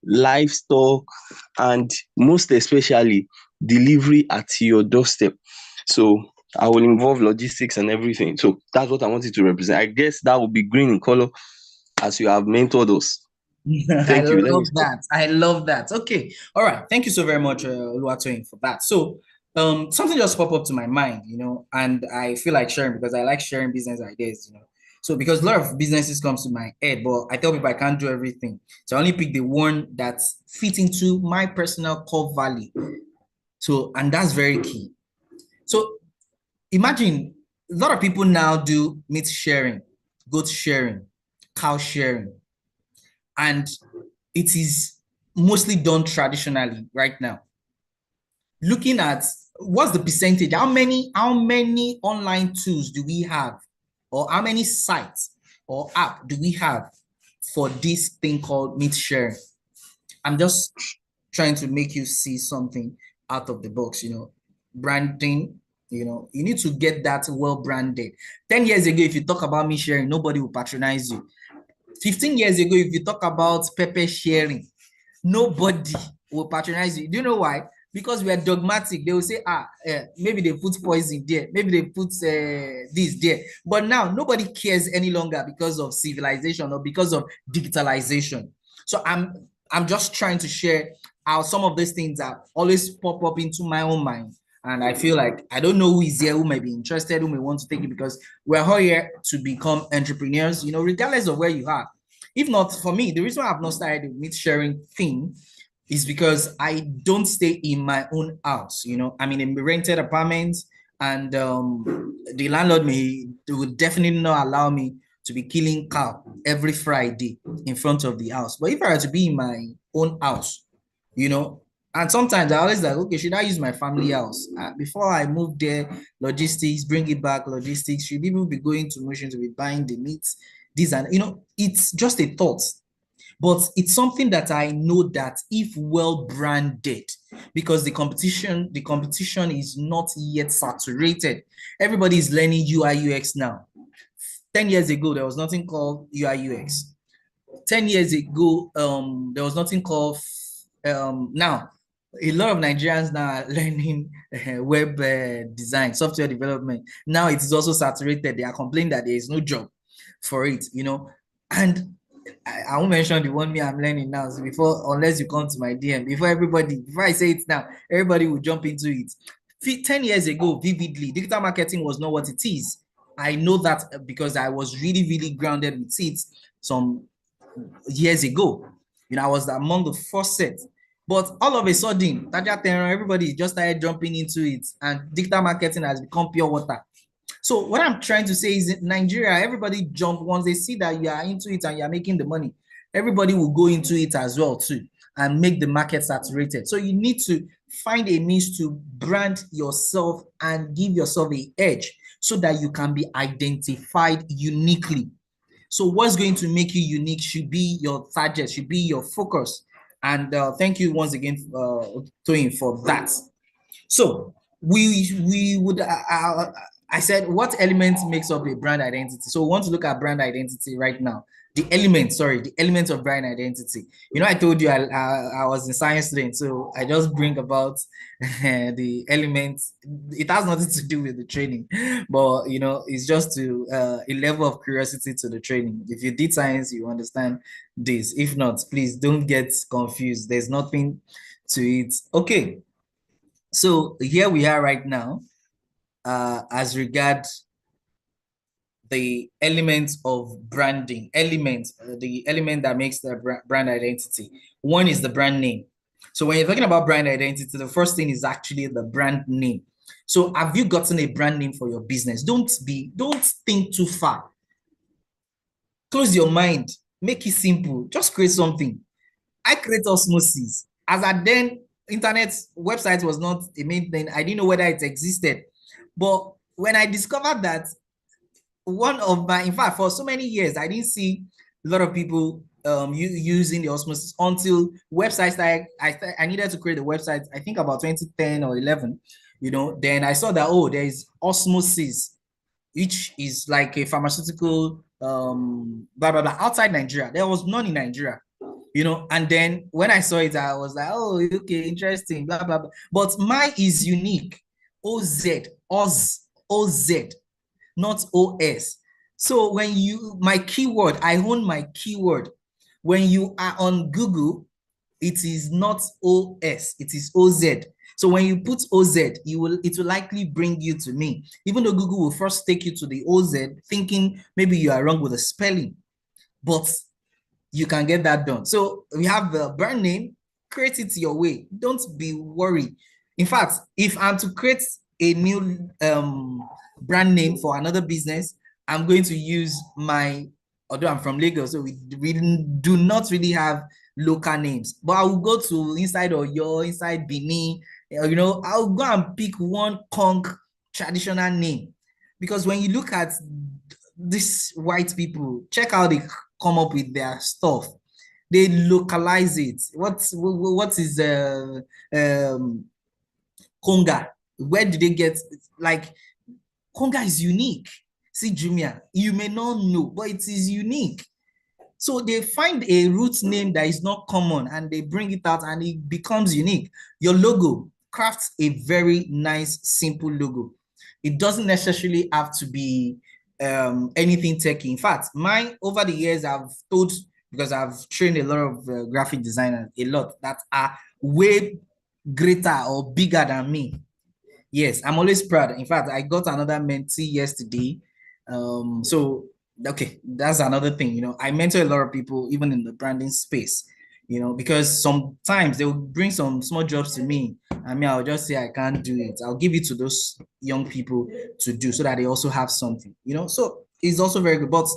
livestock, and most especially delivery at your doorstep. So I will involve logistics and everything. So that's what I want it to represent. I guess that will be green in color, as you have mentored us. I Thank you. Let me love stop. that. I love that. Okay. All right. Thank you so very much, Oluwatoyin, for that. So, something just popped up to my mind, and I feel like sharing because I like sharing business ideas. So because a lot of businesses comes to my head, but I tell people I can't do everything. So I only pick the one that fits into my personal core value. So, and that's very key. So imagine a lot of people now do meat sharing, goat sharing, cow sharing, and it is mostly done traditionally right now. Looking at what's the percentage, how many online tools do we have, or how many sites or app do we have for this thing called meat sharing? I'm just trying to make you see something out of the box, branding, you need to get that well branded. 10 years ago, if you talk about meat sharing, nobody will patronize you. 15 years ago, if you talk about pepper sharing, nobody will patronize you. Do you know why? Because we are dogmatic. They will say, maybe they put poison there, maybe they put this there. But now nobody cares any longer because of civilization or because of digitalization. So I'm just trying to share how some of these things that always pop up into my own mind. And I feel like I don't know who is here, who may be interested, who may want to take it, because we're all here to become entrepreneurs, regardless of where you are. If not, for me, the reason why I've not started the meat sharing thing is because I don't stay in my own house. I'm in a rented apartment, and the landlord would definitely not allow me to be killing cow every Friday in front of the house. But if I were to be in my own house, and sometimes I always like, okay, should I use my family house? Before I move there, logistics, bring it back, logistics, should people be going to Motion to be buying the meat? This and, it's just a thought. But it's something that I know that if well branded, because the competition is not yet saturated. Everybody is learning UI UX now. 10 years ago, there was nothing called UI UX. 10 years ago, there was nothing called now. A lot of Nigerians now are learning web design, software development. Now it is also saturated. They are complaining that there is no job for it, and I won't mention the one I'm learning now. So unless you come to my DM, before I say it now, everybody will jump into it. 10 years ago, vividly, digital marketing was not what it is. I know that because I was really, really grounded with it some years ago. I was among the first set. But all of a sudden, everybody just started jumping into it, and digital marketing has become pure water. So what I'm trying to say is in Nigeria, everybody jump once they see that you are into it and you're making the money. Everybody will go into it as well too and make the market saturated. So you need to find a means to brand yourself and give yourself an edge. so that you can be identified uniquely. So what's going to make you unique should be your target, should be your focus. And thank you once again, Toyin, for that. So we would, I said, what element makes up a brand identity? So we want to look at brand identity right now. The element of brand identity. You know, I told you I was a science student, so I just bring about the elements. It has nothing to do with the training, but you know, it's just to a level of curiosity to the training. If you did science, you understand this. If not, please don't get confused. There's nothing to it. Okay. So here we are right now, as regards the elements of branding, the element that makes the brand identity. One is the brand name. So when you're talking about brand identity, the first thing is actually the brand name. So have you gotten a brand name for your business? Don't think too far. Close your mind, make it simple, just create something. I create Osmosis. As at then, internet website was not a main thing. I didn't know whether it existed. But when I discovered that, one of my, in fact, for so many years, I didn't see a lot of people using the Osmosis until websites like I needed to create a website, I think about 2010 or 11, you know, then I saw that, oh, there is Osmosis, which is like a pharmaceutical, blah, blah, blah, outside Nigeria. There was none in Nigeria. You know, and then when I saw it, I was like, oh, okay, interesting, blah, blah, blah. But mine is unique. Oz, not OS. So when my keyword, I own my keyword. When you are on Google, it is not OS, it is OZ. So when you put OZ, it will likely bring you to me. Even though Google will first take you to the OZ, thinking maybe you are wrong with the spelling. But you can get that done. So we have the brand name, create it your way. Don't be worried. In fact, if I'm to create a new brand name for another business, I'm going to use although I'm from Lagos, so we do not really have local names, but I will go to inside Oyo, inside Benin, you know, I'll go and pick one conch traditional name. Because when you look at these white people, check how they come up with their stuff. They localize it. What is Conga? Where did they get, like, Conga is unique. See, Jumia, you may not know, but it is unique. So they find a root name that is not common and they bring it out and it becomes unique. Your logo, craft a very nice, simple logo. It doesn't necessarily have to be anything techy. In fact, mine, over the years, I've told, because I've trained a lot of graphic designers, a lot that are way greater or bigger than me. Yes, I'm always proud. In fact, I got another mentee yesterday. So, okay, that's another thing. You know, I mentor a lot of people, even in the branding space, you know, because sometimes they will bring some small jobs to me. I mean, I'll just say I can't do it. I'll give it to those young people to do so that they also have something, you know. So it's also very good. But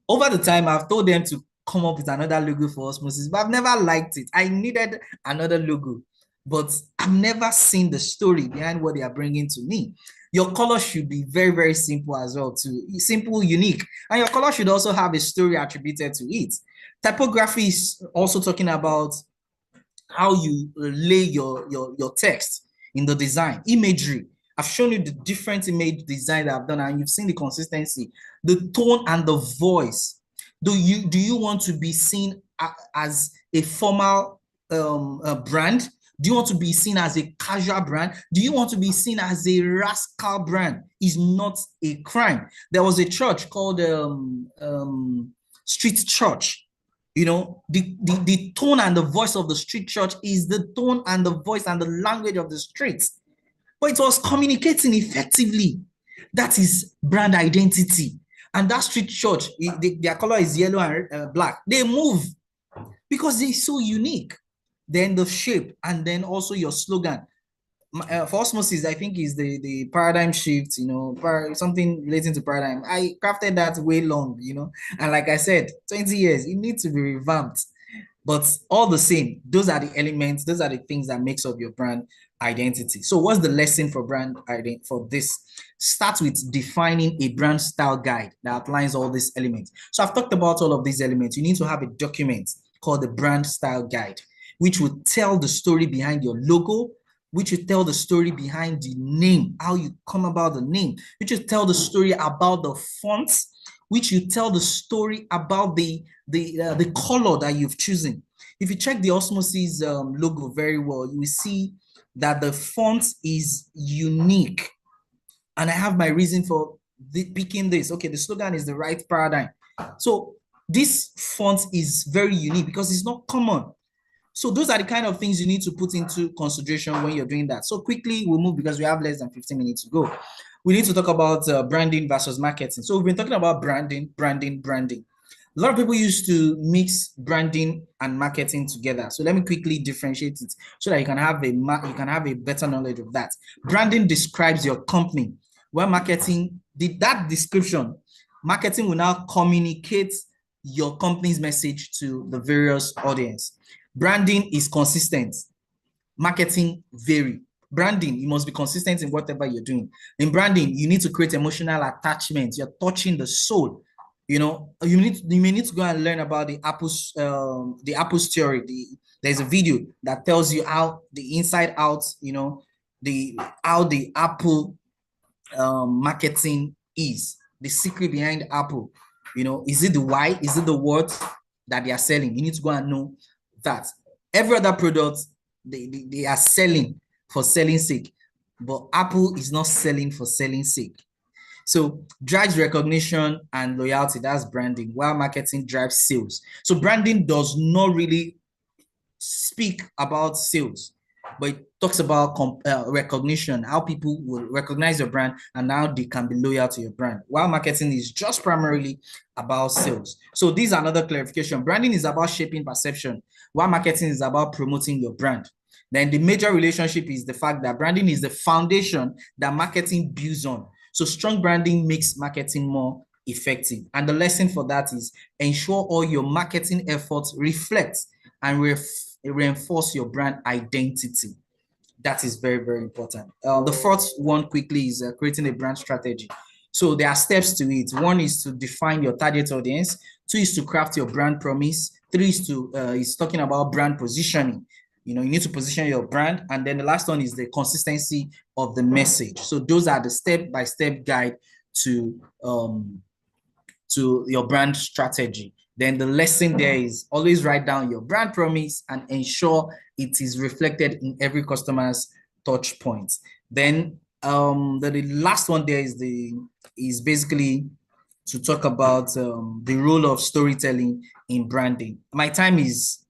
over the time, I've told them to come up with another logo for Osmosis, but I've never liked it. I needed another logo, but I've never seen the story behind what they are bringing to me. Your color should be very, very simple as well, too. Simple, unique. And your color should also have a story attributed to it. Typography is also talking about how you lay your text in the design. Imagery. I've shown you the different image design that I've done, and you've seen the consistency, the tone and the voice. Do you want to be seen as a formal brand? Do you want to be seen as a casual brand? Do you want to be seen as a rascal brand? Is not a crime. There was a church called Street Church. You know, the tone and the voice of the street church is the tone and the voice and the language of the streets. But it was communicating effectively. That is brand identity. And that street church, their color is yellow and black. They move because they're so unique. Then the shape, and then also your slogan. For Osmosis, I think is the paradigm shift, you know, something relating to paradigm. I crafted that way long, you know, and like I said, 20 years, it needs to be revamped. But all the same, those are the elements, those are the things that makes up your brand identity. So what's the lesson for brand identity for this? Start with defining a brand style guide that outlines all these elements. So I've talked about all of these elements. You need to have a document called the brand style guide, which will tell the story behind your logo, which will tell the story behind the name, how you come about the name, which will tell the story about the fonts, which will tell the story about the color that you've chosen. If you check the Osmosis logo very well, you will see that the font is unique. And I have my reason for picking this. Okay, the slogan is the right paradigm. So this font is very unique because it's not common. So those are the kind of things you need to put into consideration when you're doing that. So quickly we'll move because we have less than 15 minutes to go. We need to talk about branding versus marketing. So we've been talking about branding. A lot of people used to mix branding and marketing together. So let me quickly differentiate it so that you can have a better knowledge of that. Branding describes your company, while marketing did that description. Marketing will now communicate your company's message to the various audience. Branding is consistent. Marketing vary. Branding, you must be consistent in whatever you're doing. In branding, you need to create emotional attachment. You're touching the soul. You know, you may need to go and learn about the Apple's theory. There's a video that tells you how the inside out, you know, how the Apple marketing is, the secret behind Apple. You know, is it the why? Is it the what that they are selling? You need to go and know that. Every other product, they are selling for selling sake, but Apple is not selling for selling sake. So drives recognition and loyalty, that's branding, while marketing drives sales. So branding does not really speak about sales, but it talks about recognition, how people will recognize your brand and how they can be loyal to your brand, while marketing is just primarily about sales. So these are another clarification. Branding is about shaping perception, while marketing is about promoting your brand. Then the major relationship is the fact that branding is the foundation that marketing builds on. So strong branding makes marketing more effective. And the lesson for that is ensure all your marketing efforts reflect and reinforce your brand identity. That is very, very important. The fourth one quickly is creating a brand strategy. So there are steps to it. One is to define your target audience. Two is to craft your brand promise. Three is talking about brand positioning. You know, you need to position your brand. And then the last one is the consistency of the message. So those are the step-by-step guide to your brand strategy. Then the lesson there is always write down your brand promise and ensure it is reflected in every customer's touch points. Then the last one there is basically to talk about the role of storytelling in branding. My time is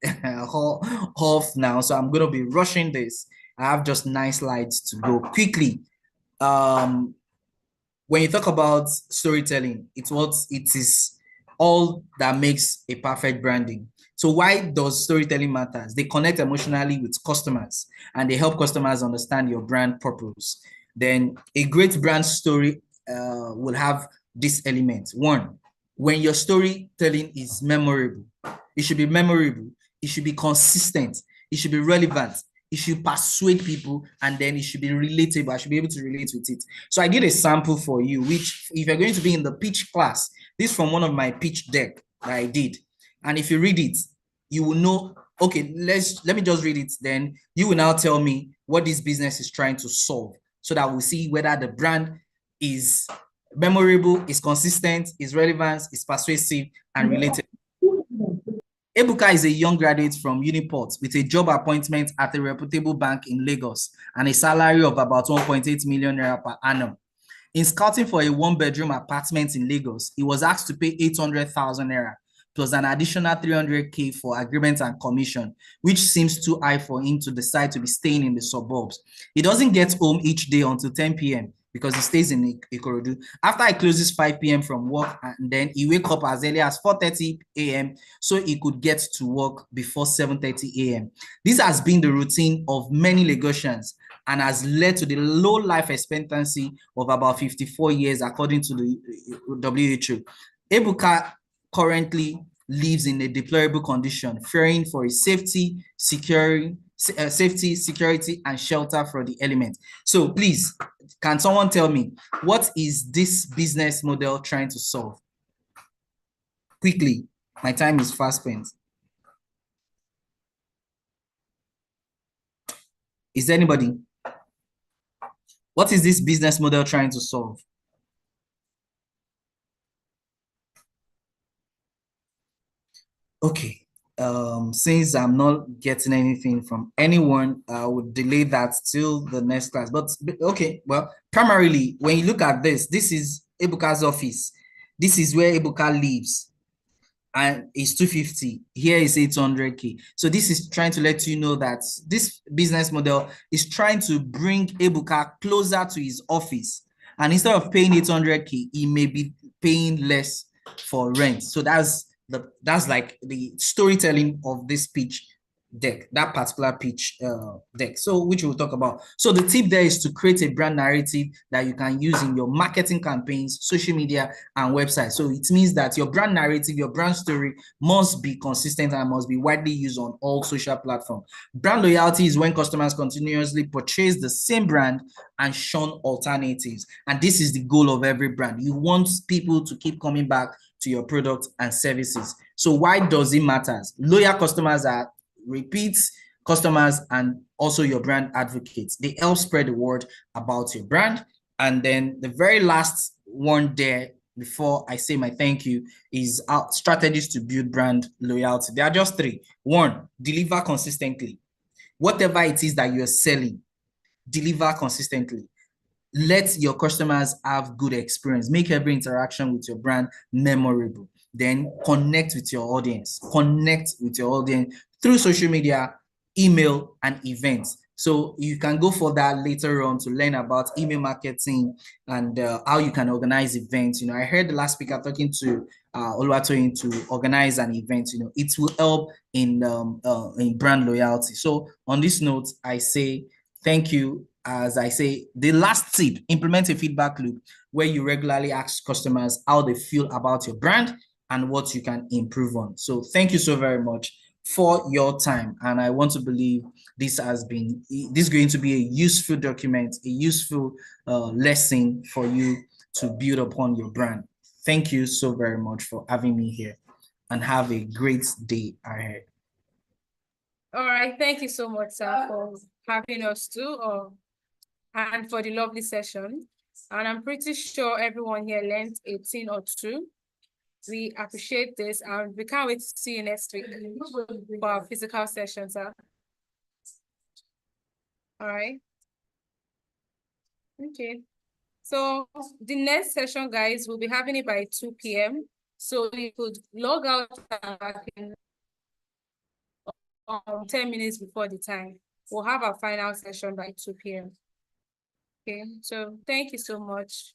off now, so I'm going to be rushing this. I have just 9 slides to go quickly. When you talk about storytelling, it is all that makes a perfect branding. So why does storytelling matter? They connect emotionally with customers and they help customers understand your brand purpose. Then a great brand story will have this element. One, when your storytelling is memorable, it should be memorable, it should be consistent, it should be relevant, it should persuade people, and then it should be relatable. I should be able to relate with it. So I did a sample for you, which if you're going to be in the pitch class, this is from one of my pitch deck that I did. And if you read it, you will know, okay, let me just read it. Then you will now tell me what this business is trying to solve so that we'll see whether the brand is memorable, is consistent, is relevant, is persuasive, and related. Ebuka is a young graduate from Uniport with a job appointment at a reputable bank in Lagos and a salary of about 1.8 million naira per annum. In scouting for a 1-bedroom apartment in Lagos, he was asked to pay 800,000 naira plus an additional 300k for agreement and commission, which seems too high for him to decide to be staying in the suburbs. He doesn't get home each day until 10 p.m. because he stays in Ikorodu. After he closes 5 p.m. from work, and then he wakes up as early as 4:30 a.m. so he could get to work before 7:30 a.m. This has been the routine of many Lagosians and has led to the low life expectancy of about 54 years, according to the WHO. Ebuka currently lives in a deplorable condition, fearing for his safety, securing safety, security, and shelter for the element. So please, can someone tell me, what is this business model trying to solve? Quickly, my time is fast spent. Is there anybody? What is this business model trying to solve? Okay. Since I'm not getting anything from anyone, I would delay that till the next class. But okay, well, primarily, when you look at this, this is Ebuka's office. This is where Ebuka lives. And it's 250. Here is 800K. So this is trying to let you know that this business model is trying to bring Ebuka closer to his office. And instead of paying 800K, he may be paying less for rent. So that's like the storytelling of this pitch deck, that particular pitch deck, so which we'll talk about. So the tip there is to create a brand narrative that you can use in your marketing campaigns, social media, and website. So it means that your brand narrative, your brand story must be consistent and must be widely used on all social platforms. Brand loyalty is when customers continuously purchase the same brand and shun alternatives. And this is the goal of every brand. You want people to keep coming back to your products and services. So why does it matter? Loyal customers are repeat customers and also your brand advocates. They help spread the word about your brand. And then the very last one there, before I say my thank you, is strategies to build brand loyalty. There are just three. One, deliver consistently. Whatever it is that you're selling, deliver consistently. Let your customers have good experience. Make every interaction with your brand memorable. Then connect with your audience. Connect with your audience through social media, email, and events. So you can go for that later on to learn about email marketing and how you can organize events. You know, I heard the last speaker talking to Oluwatoyin to organize an event. You know, it will help in brand loyalty. So on this note, I say thank you. As I say, the last tip, implement a feedback loop where you regularly ask customers how they feel about your brand and what you can improve on. So thank you so very much for your time. And I want to believe this is going to be a useful document, a useful lesson for you to build upon your brand. Thank you so very much for having me here, and have a great day ahead. All right. Thank you so much, sir, for having us too, and for the lovely session. And I'm pretty sure everyone here learned a thing or two. We appreciate this, and we can't wait to see you next week for our physical session, sir. All right. Okay. So the next session, guys, we'll be having it by 2 p.m. So you could log out and back in 10 minutes before the time. We'll have our final session by 2 p.m. Okay, so thank you so much.